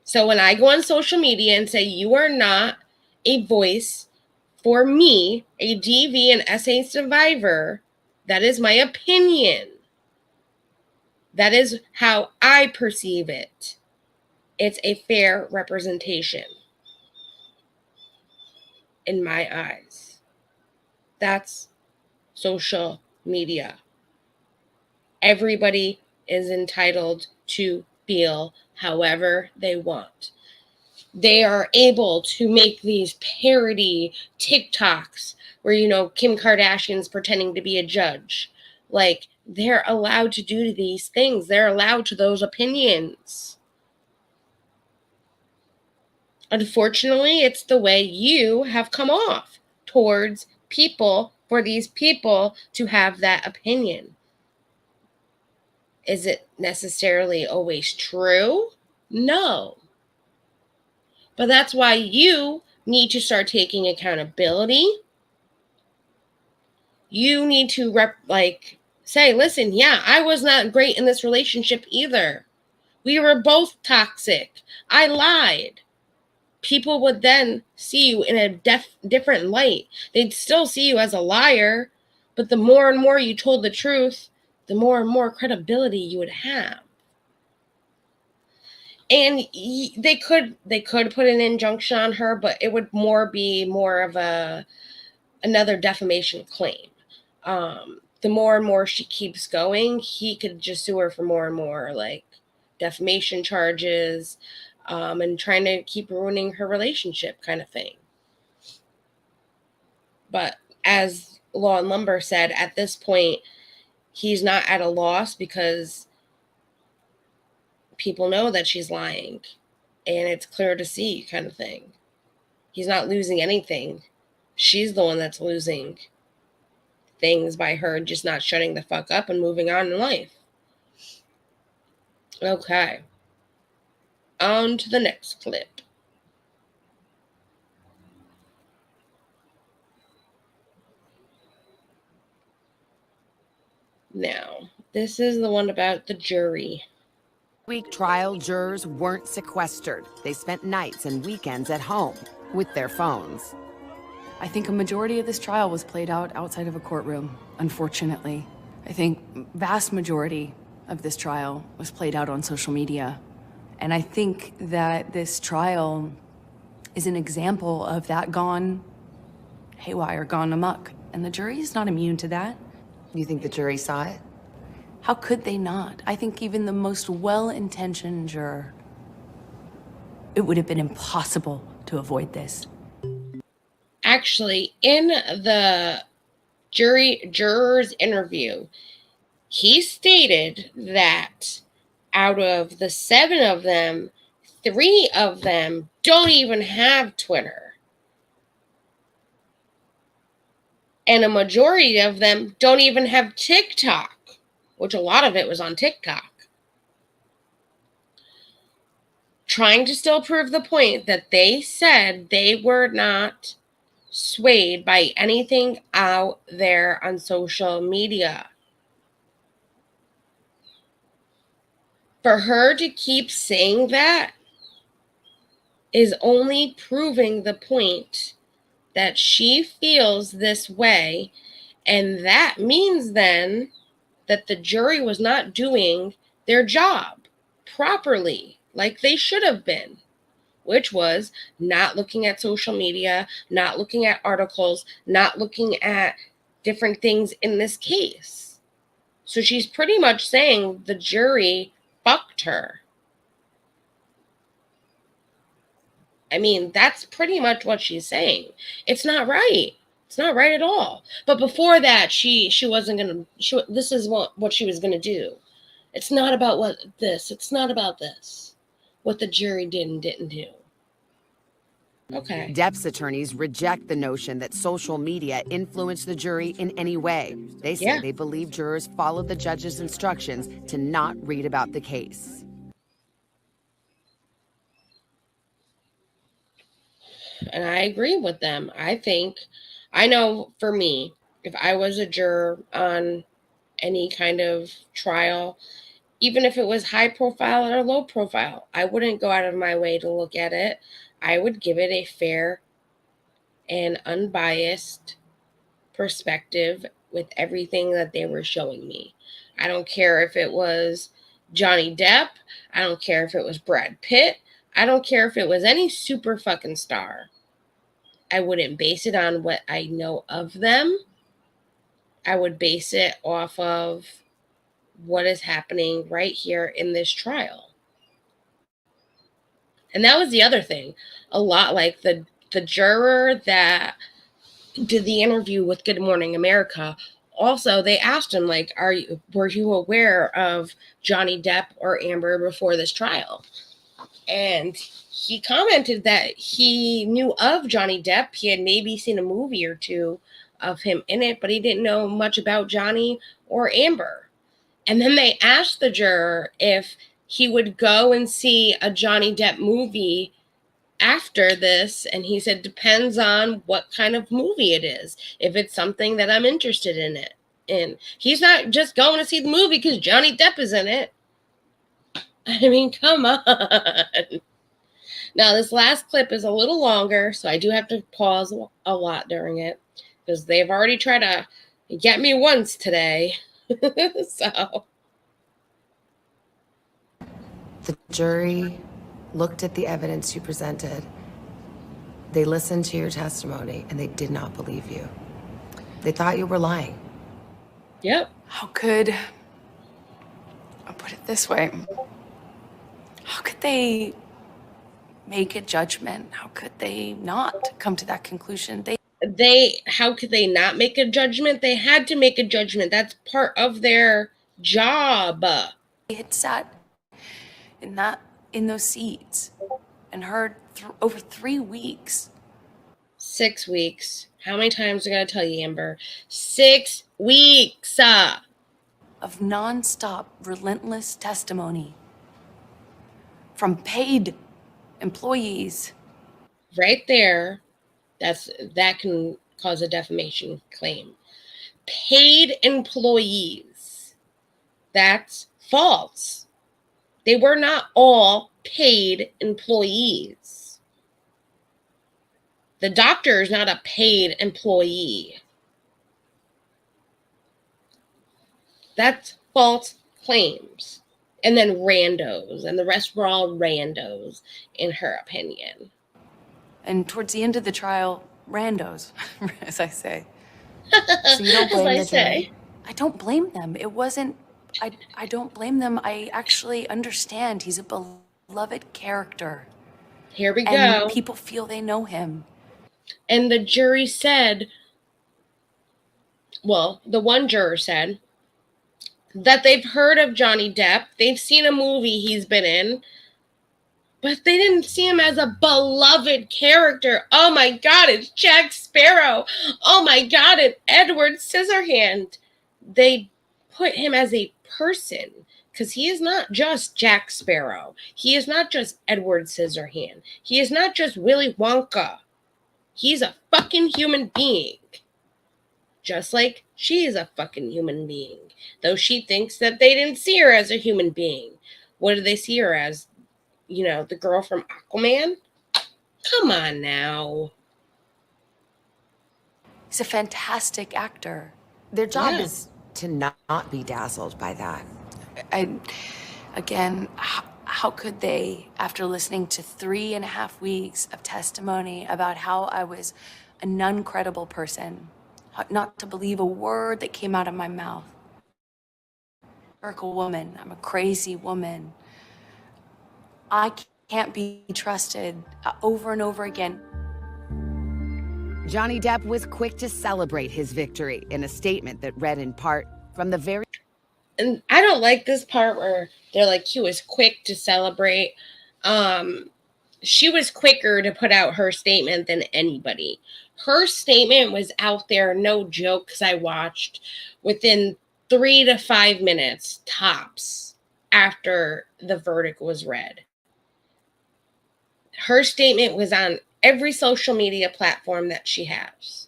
So when I go on social media and say you are not a voice for me, a DV and SA survivor, that is my opinion. That is how I perceive it. It's a fair representation in my eyes. That's social media. Everybody is entitled to feel however they want. They are able to make these parody TikToks where, you know, Kim Kardashian's pretending to be a judge. Like, they're allowed to do these things. They're allowed to those opinions. Unfortunately, it's the way you have come off towards people, for these people to have that opinion. Is it necessarily always true? No. But that's why you need to start taking accountability. You need to say, listen, yeah, I was not great in this relationship either. We were both toxic. I lied. People would then see you in a different light. They'd still see you as a liar, but the more and more you told the truth, the more and more credibility you would have. And they could put an injunction on her, but it would be more of another defamation claim. The more and more she keeps going, he could just sue her for more and more like defamation charges, and trying to keep ruining her relationship kind of thing. But as Law and Lumber said, at this point, he's not at a loss because people know that she's lying and it's clear to see kind of thing. He's not losing anything. She's the one that's losing things by her just not shutting the fuck up and moving on in life. Okay. On to the next clip. Now, this is the one about the jury. Week trial jurors weren't sequestered. They spent nights and weekends at home with their phones. I think a majority of this trial was played out outside of a courtroom, unfortunately. I think vast majority of this trial was played out on social media. And I think that this trial is an example of that gone haywire, gone amok. And the jury is not immune to that. You think the jury saw it? How could they not? I think even the most well-intentioned juror, it would have been impossible to avoid this. Actually, in the juror's interview, he stated that out of the 7 of them, 3 of them don't even have Twitter. And a majority of them don't even have TikTok, which a lot of it was on TikTok. Trying to still prove the point that they said they were not swayed by anything out there on social media. For her to keep saying that is only proving the point that she feels this way, and that means then that the jury was not doing their job properly, like they should have been, which was not looking at social media, not looking at articles, not looking at different things in this case. So she's pretty much saying the jury fucked her. I mean, that's pretty much what she's saying. It's not right. It's not right at all. But before that, she wasn't going to, this is what she was going to do. It's not about it's not about this. What the jury did and didn't do. Okay. Depp's attorneys reject the notion that social media influenced the jury in any way. They say they believe jurors followed the judge's instructions to not read about the case. And I agree with them. I know for me, if I was a juror on any kind of trial, even if it was high profile or low profile, I wouldn't go out of my way to look at it. I would give it a fair and unbiased perspective with everything that they were showing me. I don't care if it was Johnny Depp. I don't care if it was Brad Pitt. I don't care if it was any super fucking star. I wouldn't base it on what I know of them. I would base it off of what is happening right here in this trial. And that was the other thing. A lot like the juror that did the interview with Good Morning America, also they asked him, like, were you aware of Johnny Depp or Amber before this trial? And he commented that he knew of Johnny Depp. He had maybe seen a movie or two of him in it, but he didn't know much about Johnny or Amber. And then they asked the juror if he would go and see a Johnny Depp movie after this, and he said, depends on what kind of movie it is. If it's something that I'm interested in. He's not just going to see the movie because Johnny Depp is in it. I mean, come on. Now, this last clip is a little longer, so I do have to pause a lot during it because they've already tried to get me once today. So The jury looked at the evidence you presented. They listened to your testimony and they did not believe you. They thought you were lying. Yep. How could, I'll put it this way, how could they make a judgment? How could they not come to that conclusion? How could they not make a judgment? They had to make a judgment. That's part of their job. They had sat in those seats and heard over 3 weeks. 6 weeks. How many times I gotta tell you, Amber? 6 weeks. Of nonstop, relentless testimony from paid employees. Right there, that can cause a defamation claim. Paid employees. That's false. They were not all paid employees. The doctor is not a paid employee. That's false claims. And then randos, and the rest were all randos, in her opinion. And towards the end of the trial, randos, as I say. So you don't blame the jury? I don't blame them. It wasn't, I don't blame them. I actually understand he's a beloved character. Here we go. And people feel they know him. And the jury said, well, the one juror said that they've heard of Johnny Depp. They've seen a movie he's been in, but they didn't see him as a beloved character. Oh my God, it's Jack Sparrow. Oh my God, it's Edward Scissorhand. They put him as a person because he is not just Jack Sparrow. He is not just Edward Scissorhand. He is not just Willy Wonka. He's a fucking human being. Just like she is a fucking human being. Though she thinks that they didn't see her as a human being. What did they see her as? You know, the girl from Aquaman? Come on now. He's a fantastic actor. Their job is to not be dazzled by that. Again, how could they, after listening to 3.5 weeks of testimony about how I was a non-credible person, not to believe a word that came out of my mouth. I'm a woman. I'm a crazy woman. I can't be trusted over and over again. Johnny Depp was quick to celebrate his victory in a statement that read in part from the very... And I don't like this part where they're like, he was quick to celebrate. She was quicker to put out her statement than anybody. Her statement was out there, no joke, because I watched within 3 to 5 minutes tops after the verdict was read. Her statement was on every social media platform that she has.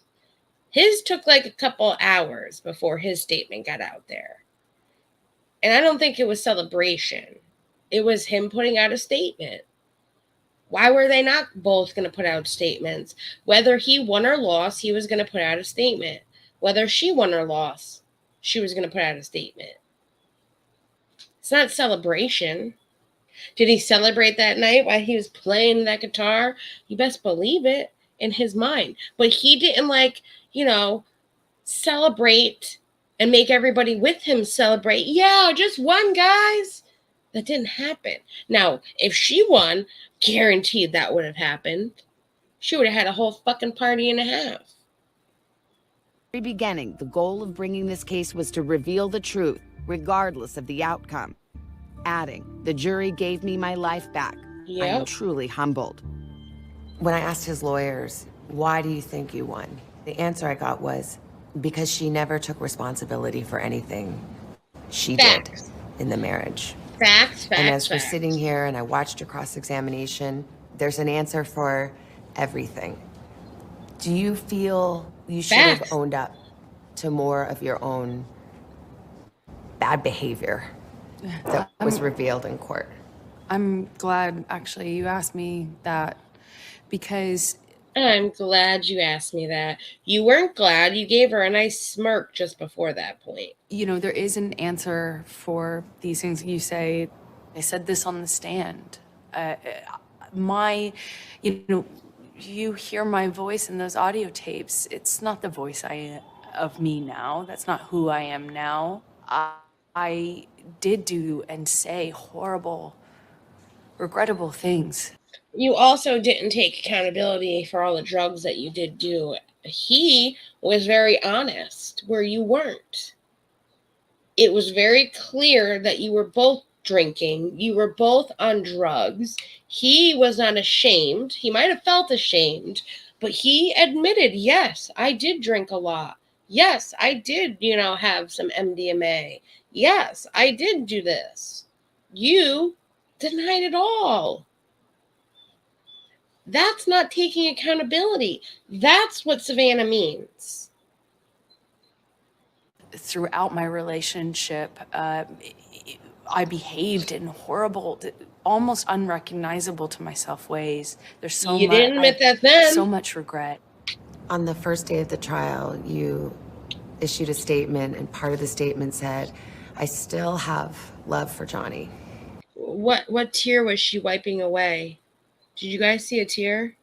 His took like a couple hours before his statement got out there. And I don't think it was celebration. It was him putting out a statement. Why were they not both going to put out statements? Whether he won or lost, he was going to put out a statement. Whether she won or lost, she was going to put out a statement. It's not celebration. Did he celebrate that night while he was playing that guitar? You best believe it in his mind. But he didn't celebrate and make everybody with him celebrate. Yeah, just won, guys. That didn't happen. Now, if she won, guaranteed that would have happened. She would have had a whole fucking party and a half. Very beginning, the goal of bringing this case was to reveal the truth, regardless of the outcome. Adding, the jury gave me my life back. I am truly humbled. When I asked his lawyers, why do you think you won? The answer I got was, because she never took responsibility for anything she did in the marriage. Facts. And as we're sitting here and I watched her cross-examination, there's an answer for everything. Do you feel you should have owned up to more of your own bad behavior that was revealed in court? I'm glad, actually, you asked me that, because... I'm glad you asked me that. You weren't glad. You gave her a nice smirk just before that point. You know, there is an answer for these things. You say, I said this on the stand. You hear my voice in those audio tapes. It's not the voice of me now. That's not who I am now. I did do and say horrible, regrettable things. You also didn't take accountability for all the drugs that you did do. He was very honest where you weren't. It was very clear that you were both drinking. You were both on drugs. He was not ashamed. He might have felt ashamed, but he admitted, yes, I did drink a lot. Yes, I did, have some MDMA. Yes, I did do this. You denied it all. That's not taking accountability. That's what Savannah means. Throughout my relationship, I behaved in horrible, almost unrecognizable to myself ways. There's so much. You didn't admit that then. So much regret. On the first day of the trial, you issued a statement, and part of the statement said, "I still have love for Johnny." What tear was she wiping away? Did you guys see a tear?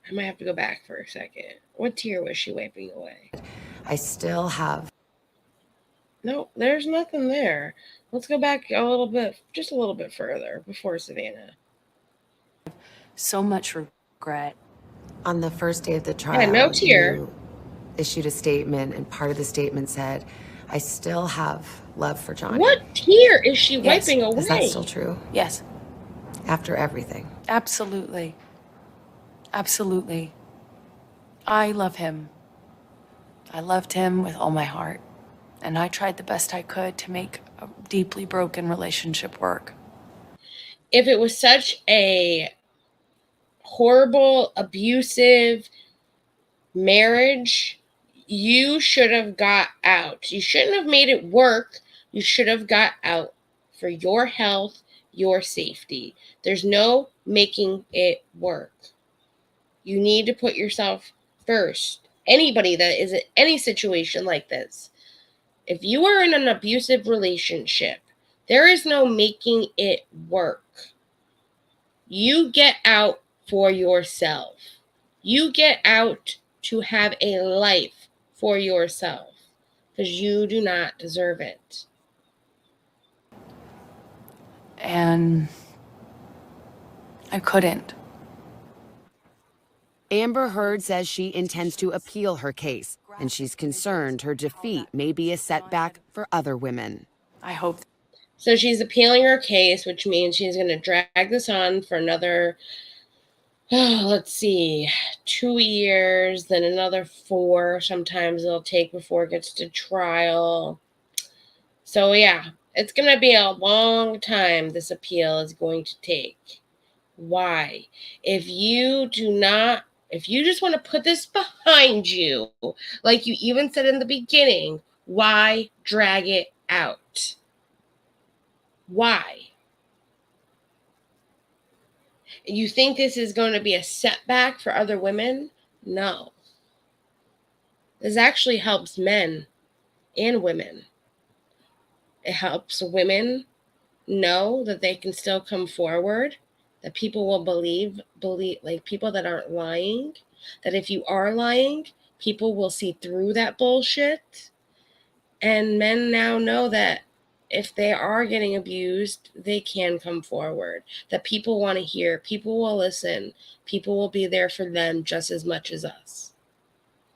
I might have to go back for a second. What tear was she wiping away? I still have. No, there's nothing there. Let's go back a little bit, just a little bit further before Savannah. So much regret. On the first day of the trial, yeah, no tear. You issued a statement, and part of the statement said, "I still have love for Johnny." What tear is she wiping away? Is that still true? Yes. After everything? Absolutely. Absolutely. I love him. I loved him with all my heart. And I tried the best I could to make a deeply broken relationship work. If it was such a horrible, abusive marriage, you should have got out. You shouldn't have made it work. You should have got out for your health, your safety. There's no making it work. You need to put yourself first. Anybody that is in any situation like this, if you are in an abusive relationship, there is no making it work. You get out for yourself. You get out to have a life for yourself, because you do not deserve it. And I couldn't. Amber Heard says she intends to appeal her case, and she's concerned her defeat may be a setback for other women. I hope. So she's appealing her case, which means she's going to drag this on for another, let's see, 2 years, then another 4. Sometimes it'll take before it gets to trial. So yeah, it's going to be a long time this appeal is going to take. Why? If you just want to put this behind you, like you even said in the beginning, why drag it out? Why? You think this is going to be a setback for other women? No. This actually helps men and women. It helps women know that they can still come forward, that people will believe, like people that aren't lying, that if you are lying, people will see through that bullshit. And men now know that if they are getting abused, they can come forward. That people want to hear, people will listen, people will be there for them just as much as us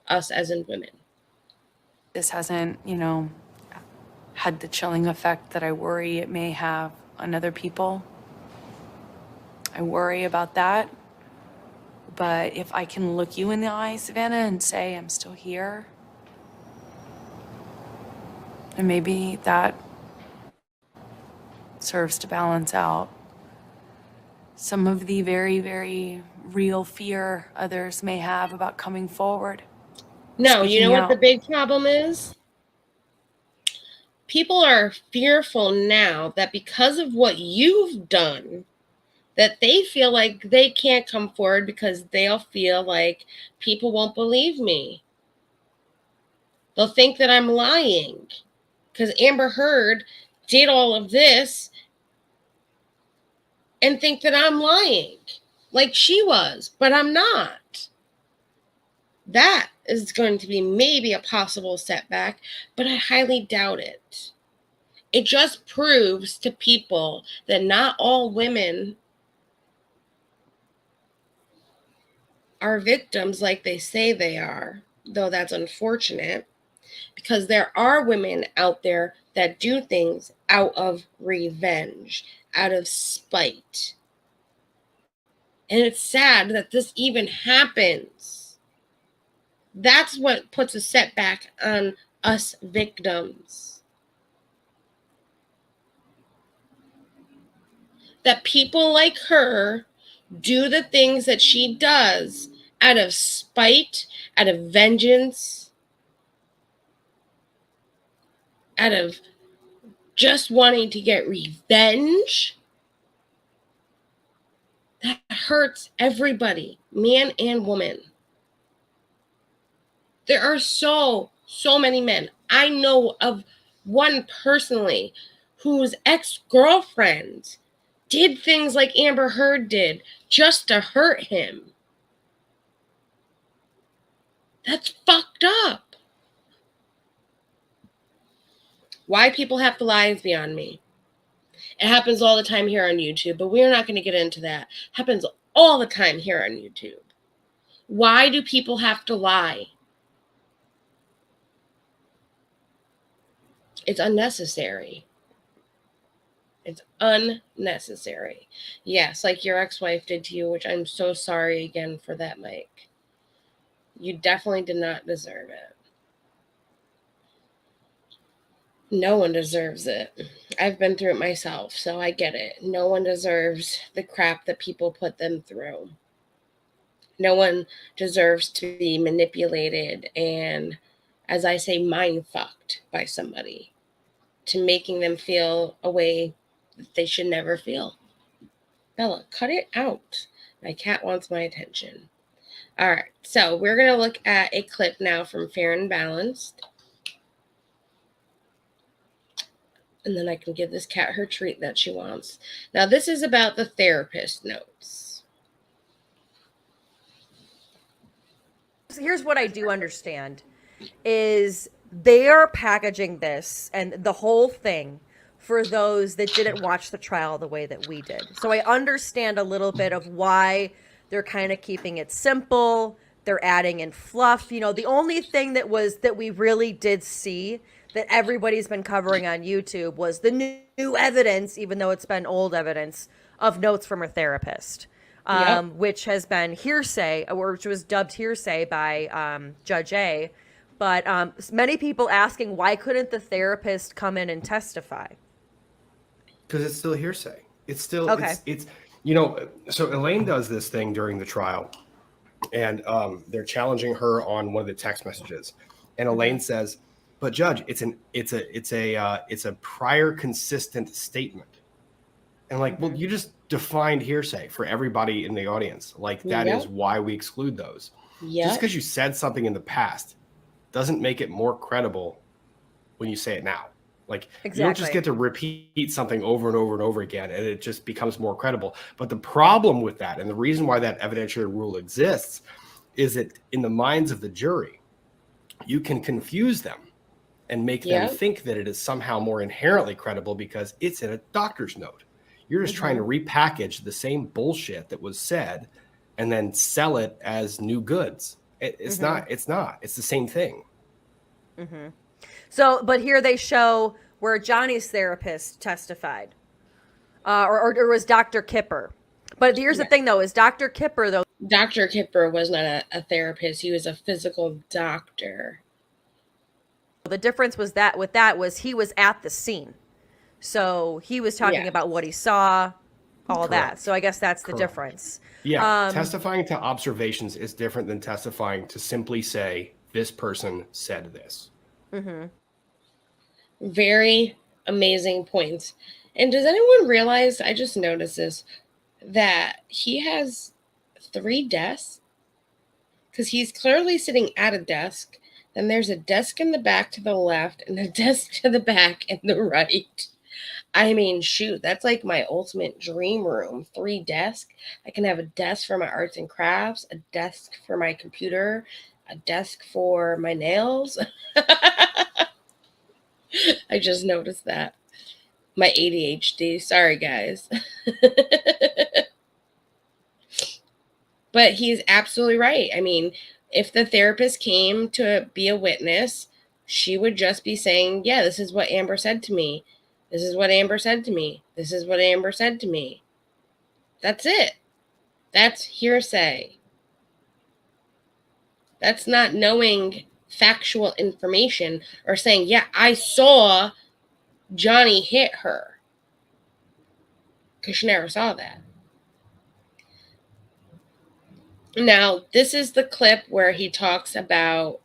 as in women. This hasn't, you know, had the chilling effect that I worry it may have on other people. I worry about that. But if I can look you in the eye, Savannah, and say I'm still here, and maybe that serves to balance out some of the very, very real fear others may have about coming forward. No, you know what the out. big problem is? People are fearful now that because of what you've done, that they feel like they can't come forward because they'll feel like people won't believe me. They'll think that I'm lying because Amber Heard did all of this and think that I'm lying like she was, but I'm not. That is going to be maybe a possible setback, but I highly doubt it. It just proves to people that not all women are victims like they say they are, though that's unfortunate, because there are women out there that do things out of revenge, out of spite. And it's sad that this even happens. That's what puts a setback on us victims. That people like her do the things that she does out of spite, out of vengeance, out of just wanting to get revenge. That hurts everybody, man and woman. There are so many men. I know of one personally whose ex-girlfriend did things like Amber Heard did just to hurt him. That's fucked up. Why people have to lie is beyond me. It happens all the time here on YouTube, but we're not going to get into that. It happens all the time here on YouTube. Why do people have to lie? It's unnecessary. It's unnecessary. Yes, like your ex-wife did to you, which I'm so sorry again for that, Mike. You definitely did not deserve it. No one deserves it. I've been through it myself, so I get it. No one deserves the crap that people put them through. No one deserves to be manipulated and, as I say, mind-fucked by somebody to making them feel a way that they should never feel. Bella, cut it out. My cat wants my attention. All right, so we're going to look at a clip now from Fair and Balanced. And then I can give this cat her treat that she wants. Now, this is about the therapist notes. So here's what I do understand is they are packaging this and the whole thing for those that didn't watch the trial the way that we did. So I understand a little bit of why they're kind of keeping it simple. They're adding in fluff. You know, the only thing that we really did see that everybody's been covering on YouTube was the new evidence, even though it's been old evidence, of notes from her therapist, which has been hearsay, or which was dubbed hearsay by Judge A. But many people asking, why couldn't the therapist come in and testify? Because it's still hearsay. It's still, okay. It's you know, so Elaine does this thing during the trial, and they're challenging her on one of the text messages. And Elaine says, but Judge, it's a prior consistent statement. And like, well, you just defined hearsay for everybody in the audience. Like that is why we exclude those. Just because you said something in the past doesn't make it more credible when you say it now. Like you don't just get to repeat something over and over and over again and it just becomes more credible. But the problem with that, and the reason why that evidentiary rule exists, is that in the minds of the jury, you can confuse them and make them Yep. think that it is somehow more inherently credible because it's in a doctor's note. You're just trying to repackage the same bullshit that was said and then sell it as new goods. It's not. It's the same thing. So, but here they show where Johnny's therapist testified, or was Dr. Kipper. But here's the thing, though, is Dr. Kipper, though. Dr. Kipper was not a therapist. He was a physical doctor. The difference was that with that was he was at the scene. So he was talking about what he saw, all that. So I guess that's the difference. Yeah. Testifying to observations is different than testifying to simply say, this person said this. Very amazing points. And does anyone realize, I just noticed this, that he has 3 desks? Because he's clearly sitting at a desk. Then there's a desk in the back to the left and a desk to the back and the right. I mean, shoot, that's like my ultimate dream room. 3 desks. I can have a desk for my arts and crafts, a desk for my computer, a desk for my nails. I just noticed that. My ADHD. Sorry, guys. But he's absolutely right. I mean, if the therapist came to be a witness, she would just be saying, yeah, this is what Amber said to me. This is what Amber said to me. This is what Amber said to me. That's it. That's hearsay. That's not knowing factual information or saying, yeah, I saw Johnny hit her. Because she never saw that. Now, this is the clip where he talks about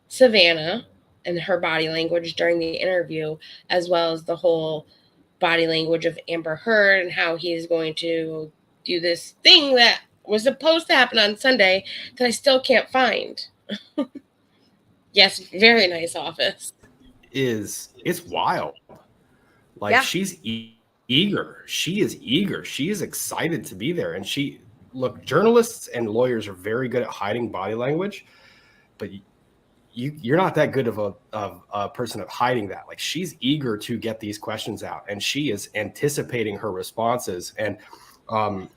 Savannah and her body language during the interview, as well as the whole body language of Amber Heard and how he's going to do this thing that was supposed to happen on Sunday that I still can't find. Yes, very nice office. It's wild. Like she's eager. She is eager. She is excited to be there. And look, journalists and lawyers are very good at hiding body language, but you're not that good of a person at hiding that. Like, she's eager to get these questions out, and she is anticipating her responses. And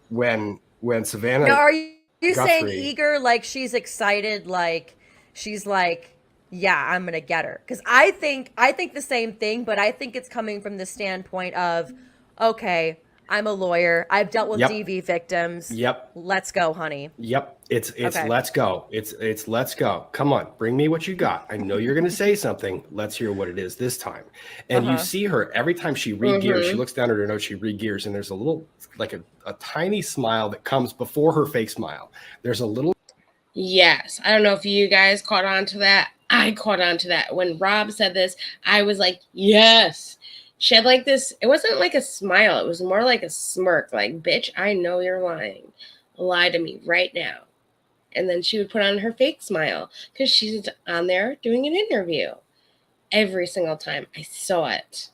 when Savannah, now, are you Guthrie, saying eager, like she's excited, like she's like, yeah, I'm gonna get her? Because I think the same thing, but I think it's coming from the standpoint of, okay, I'm a lawyer. I've dealt with DV victims. Yep. Let's go, honey. Yep. It's let's go. It's let's go. Come on, bring me what you got. I know you're going to say something. Let's hear what it is this time. And you see her every time she re-gears, she looks down at her notes, she re-gears, and there's a little, like a tiny smile that comes before her fake smile. There's a little. Yes. I don't know if you guys caught on to that. I caught on to that. When Rob said this, I was like, yes. She had like this, it wasn't like a smile. It was more like a smirk. Like, bitch, I know you're lying. Lie to me right now. And then she would put on her fake smile because she's on there doing an interview. Every single time I saw it.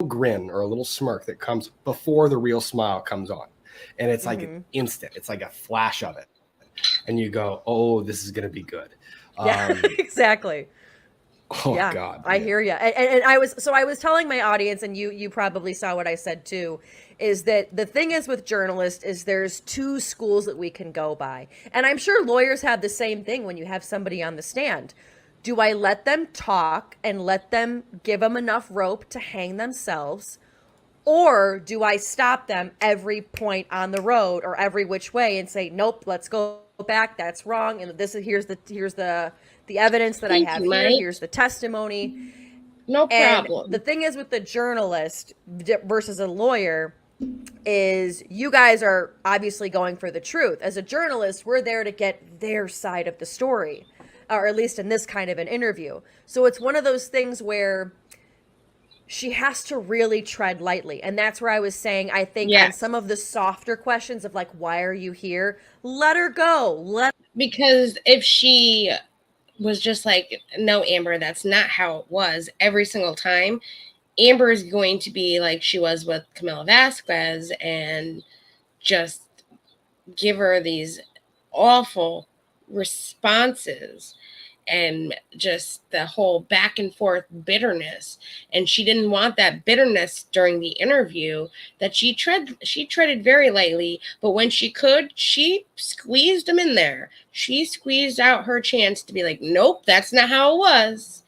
Grin or a little smirk that comes before the real smile comes on. And it's like an instant. It's like a flash of it. And you go, oh, this is going to be good. Yeah, exactly. Oh yeah, God, I hear you. And I was telling my audience, and you probably saw what I said too, is that the thing is with journalists is there's 2 schools that we can go by. And I'm sure lawyers have the same thing when you have somebody on the stand. Do I let them talk and let them give them enough rope to hang themselves? Or do I stop them every point on the road or every which way and say, nope, let's go back. That's wrong. And here's the evidence that I have here. Here's the testimony. No problem. And the thing is with the journalist versus a lawyer is you guys are obviously going for the truth. As a journalist, we're there to get their side of the story, or at least in this kind of an interview. So it's one of those things where she has to really tread lightly. And that's where I was saying, I think on some of the softer questions of like, why are you here? Let her go. Because if she was just like, no, Amber, that's not how it was every single time, Amber is going to be like she was with Camila Vasquez and just give her these awful responses. and just the whole back and forth bitterness. And she didn't want that bitterness during the interview, that she treaded very lightly, but when she could, she squeezed them in there. She squeezed out her chance to be like, nope, that's not how it was.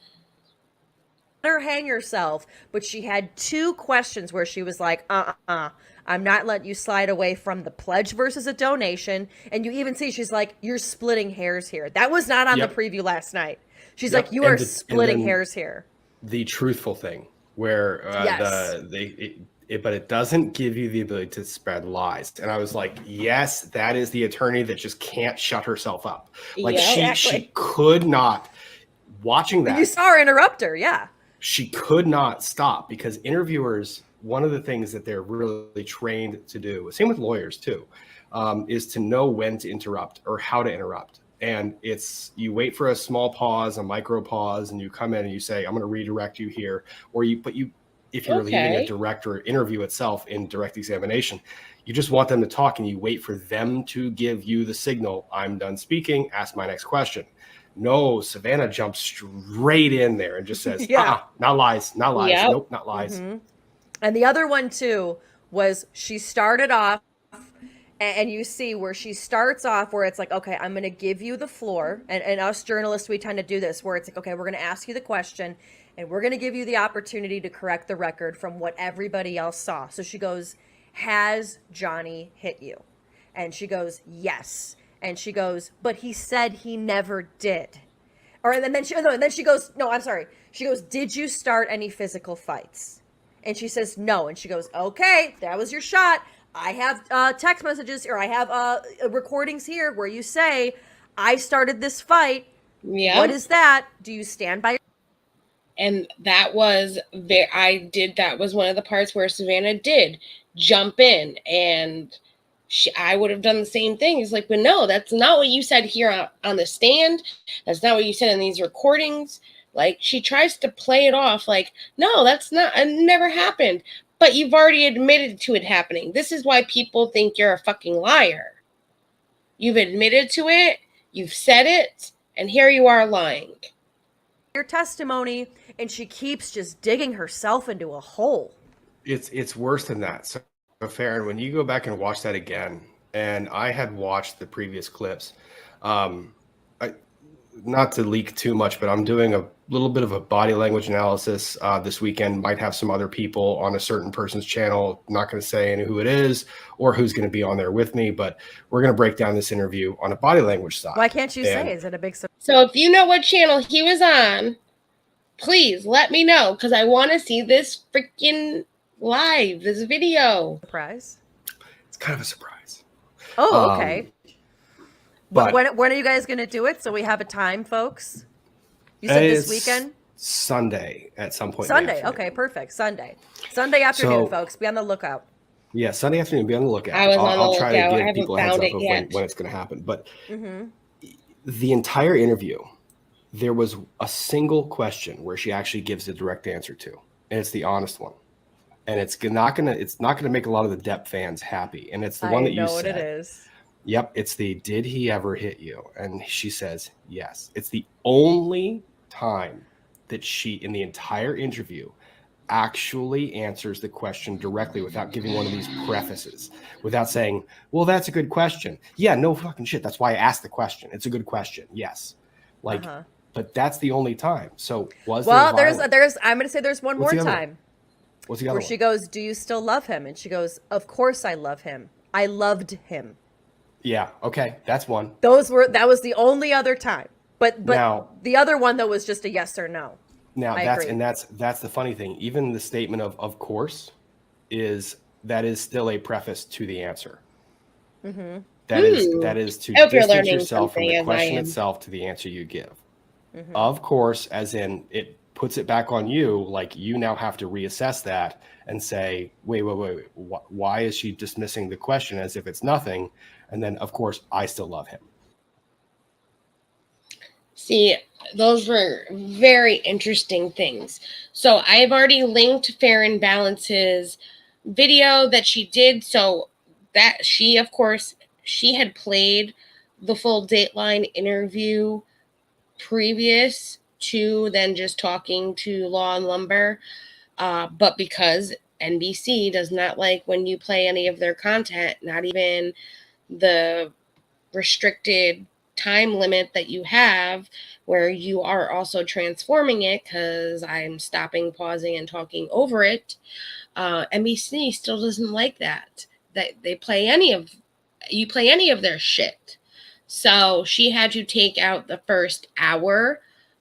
Her hang herself, but she had 2 questions where she was like, I'm not letting you slide away from the pledge versus a donation. And you even see she's like, you're splitting hairs here. That was not on the preview last night. She's like, you are splitting hairs here. The truthful thing where but it doesn't give you the ability to spread lies. And I was like, yes, that is the attorney that just can't shut herself up. Like she could not, watching that. You saw her interrupt her, yeah. She could not stop, because interviewers, one of the things that they're really trained to do, same with lawyers too, is to know when to interrupt or how to interrupt. And it's, you wait for a small pause, a micro pause, and you come in and you say, I'm going to redirect you here. Or if you're leaving a director interview itself in direct examination, you just want them to talk and you wait for them to give you the signal, I'm done speaking, ask my next question. No, Savannah jumps straight in there and just says, not lies, not lies. Yep. Nope, not lies. Mm-hmm. And the other one too was she started off, and you see where she starts off where it's like, okay, I'm going to give you the floor. And us journalists, we tend to do this where it's like, okay, we're going to ask you the question and we're going to give you the opportunity to correct the record from what everybody else saw. So she goes, has Johnny hit you? And she goes, yes. And she goes, but he said he never did. And then she goes, no, I'm sorry. She goes, did you start any physical fights? And she says, no. And she goes, okay, that was your shot. I have text messages, or I have recordings here where you say, I started this fight. Yeah. What is that? Do you stand by? And that was that was one of the parts where Savannah did jump in, and I would have done the same thing. He's like, but no, that's not what you said here on the stand. That's not what you said in these recordings. Like, she tries to play it off like, no, that's not, it never happened. But you've already admitted to it happening. This is why people think you're a fucking liar. You've admitted to it, you've said it, and here you are lying. Your testimony, and she keeps just digging herself into a hole. It's worse than that. So Farron, when you go back and watch that again, and I had watched the previous clips, not to leak too much, but I'm doing a little bit of a body language analysis this weekend. Might have some other people on a certain person's channel. Not going to say who it is or who's going to be on there with me, but we're going to break down this interview on a body language side. Why can't you say? Is it a big surprise? So if you know what channel he was on, please let me know, because I want to see this freaking live, this video. Surprise? It's kind of a surprise. Oh, okay. But when are you guys going to do it? So we have a time, folks. You said this weekend? Sunday at some point. Sunday. Okay, perfect. Sunday afternoon, folks. Be on the lookout. Yeah, Sunday afternoon. Be on the lookout. I'll try to give people a heads up of when it's going to happen. But the entire interview, there was a single question where she actually gives the direct answer to, and it's the honest one. And it's not gonna make a lot of the Depp fans happy. And it's the one that you said. I know what it is. Yep, it's the, did he ever hit you? And she says, yes. It's the only time that she, in the entire interview, actually answers the question directly without giving one of these prefaces, without saying, well, that's a good question. Yeah, no fucking shit. That's why I asked the question. It's a good question. Yes. Like, but that's the only time. So there's I'm going to say there's one more time. What's the other one? Where she goes, do you still love him? And she goes, of course I love him. I loved him. Yeah. Okay. That's one. That was the only other time. But now, the other one though was just a yes or no. Now that's the funny thing. Even the statement of course is still a preface to the answer. Mm-hmm. That is to distance yourself from the question itself to the answer you give. Mm-hmm. Of course, as in it puts it back on you, like you now have to reassess that and say, wait, why is she dismissing the question as if it's nothing? And then, of course, I still love him. See, those were very interesting things. So I've already linked Farron Balance's video that she did. So that she had played the full Dateline interview previous to then just talking to Law and Lumber. But because NBC does not like when you play any of their content, not even the restricted time limit that you have where you are also transforming it, because I'm stopping, pausing, and talking over it, NBC still doesn't like that they play any of their shit. So she had to take out the first hour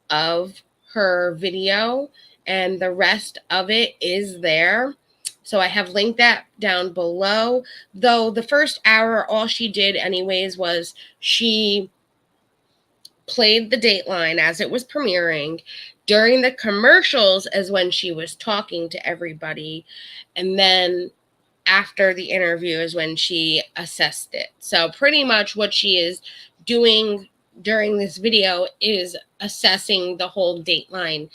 of her video, and the rest of it is there. So I have linked that down below. Though the first hour, all she did anyways was she played the Dateline as it was premiering. During the commercials is when she was talking to everybody. And then after the interview is when she assessed it. So pretty much what she is doing during this video is assessing the whole Dateline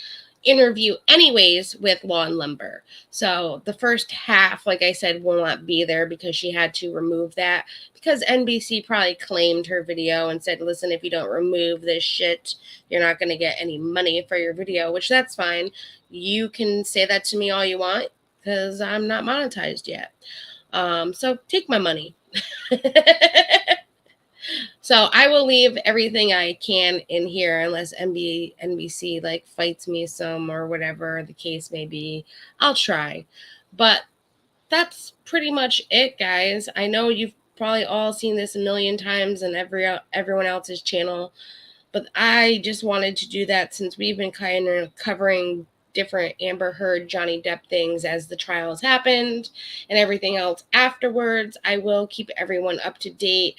interview anyways with Law and Lumber. So the first half, like I said, will not be there because she had to remove that, because NBC probably claimed her video and said, listen, if you don't remove this shit, you're not going to get any money for your video, which that's fine. You can say that to me all you want, because I'm not monetized yet. So take my money. So I will leave everything I can in here unless NBC like fights me some or whatever the case may be. I'll try. But that's pretty much it, guys. I know you've probably all seen this a million times in everyone else's channel, but I just wanted to do that since we've been kind of covering different Amber Heard, Johnny Depp things as the trials happened and everything else afterwards. I will keep everyone up to date.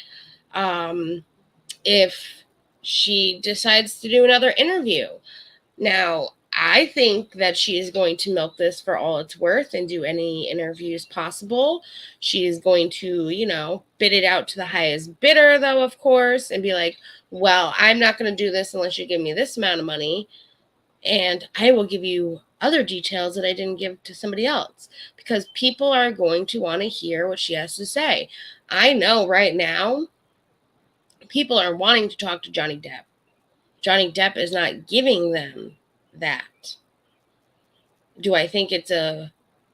If she decides to do another interview. Now, I think that she is going to milk this for all it's worth and do any interviews possible. She is going to, bid it out to the highest bidder, though, of course, and be like, well, I'm not going to do this unless you give me this amount of money. And I will give you other details that I didn't give to somebody else, because people are going to want to hear what she has to say. I know right now people are wanting to talk to Johnny Depp. Johnny Depp is not giving them that. Do I think it's a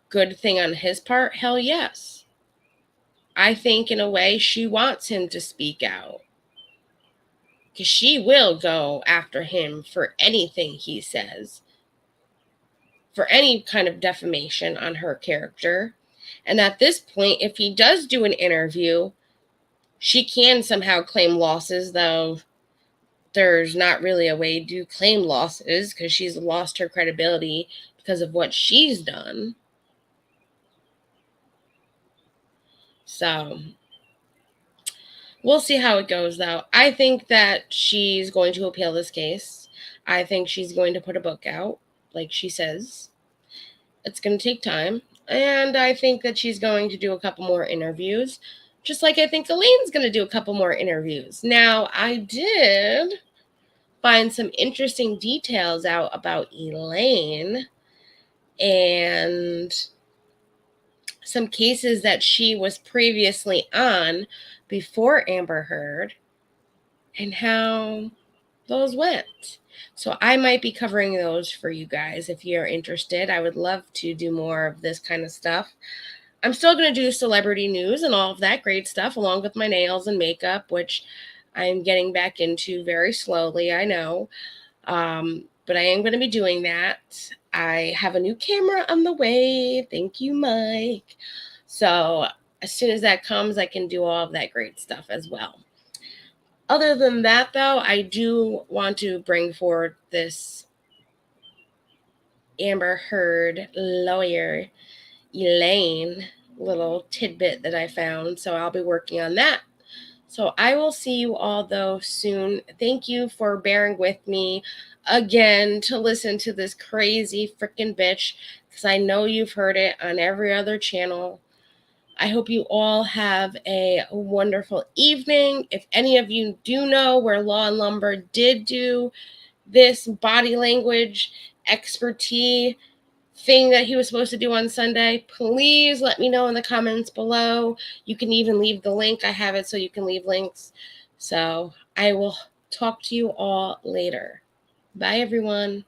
good thing on his part? Hell yes. I think in a way she wants him to speak out, because she will go after him for anything he says, for any kind of defamation on her character. And at this point, if he does do an interview, she can somehow claim losses, though there's not really a way to claim losses because she's lost her credibility because of what she's done. So we'll see how it goes, though. I think that she's going to appeal this case. I think she's going to put a book out, like she says. It's going to take time. And I think that she's going to do a couple more interviews, just like I think Elaine's going to do a couple more interviews. Now, I did find some interesting details out about Elaine and some cases that she was previously on before Amber Heard and how those went. So I might be covering those for you guys if you're interested. I would love to do more of this kind of stuff. I'm still going to do celebrity news and all of that great stuff, along with my nails and makeup, which I'm getting back into very slowly, I know. But I am going to be doing that. I have a new camera on the way. Thank you, Mike. So as soon as that comes, I can do all of that great stuff as well. Other than that, though, I do want to bring forward this Amber Heard lawyer, Elaine, little tidbit that I found. So I'll be working on that. So I will see you all, though, soon. Thank you for bearing with me again to listen to this crazy freaking bitch, because I know you've heard it on every other channel. I hope you all have a wonderful evening. If any of you do know where Law and Lumber did do this body language expertise thing that he was supposed to do on Sunday, please let me know in the comments below. You can even leave the link. I have it so you can leave links. So I will talk to you all later. Bye, everyone.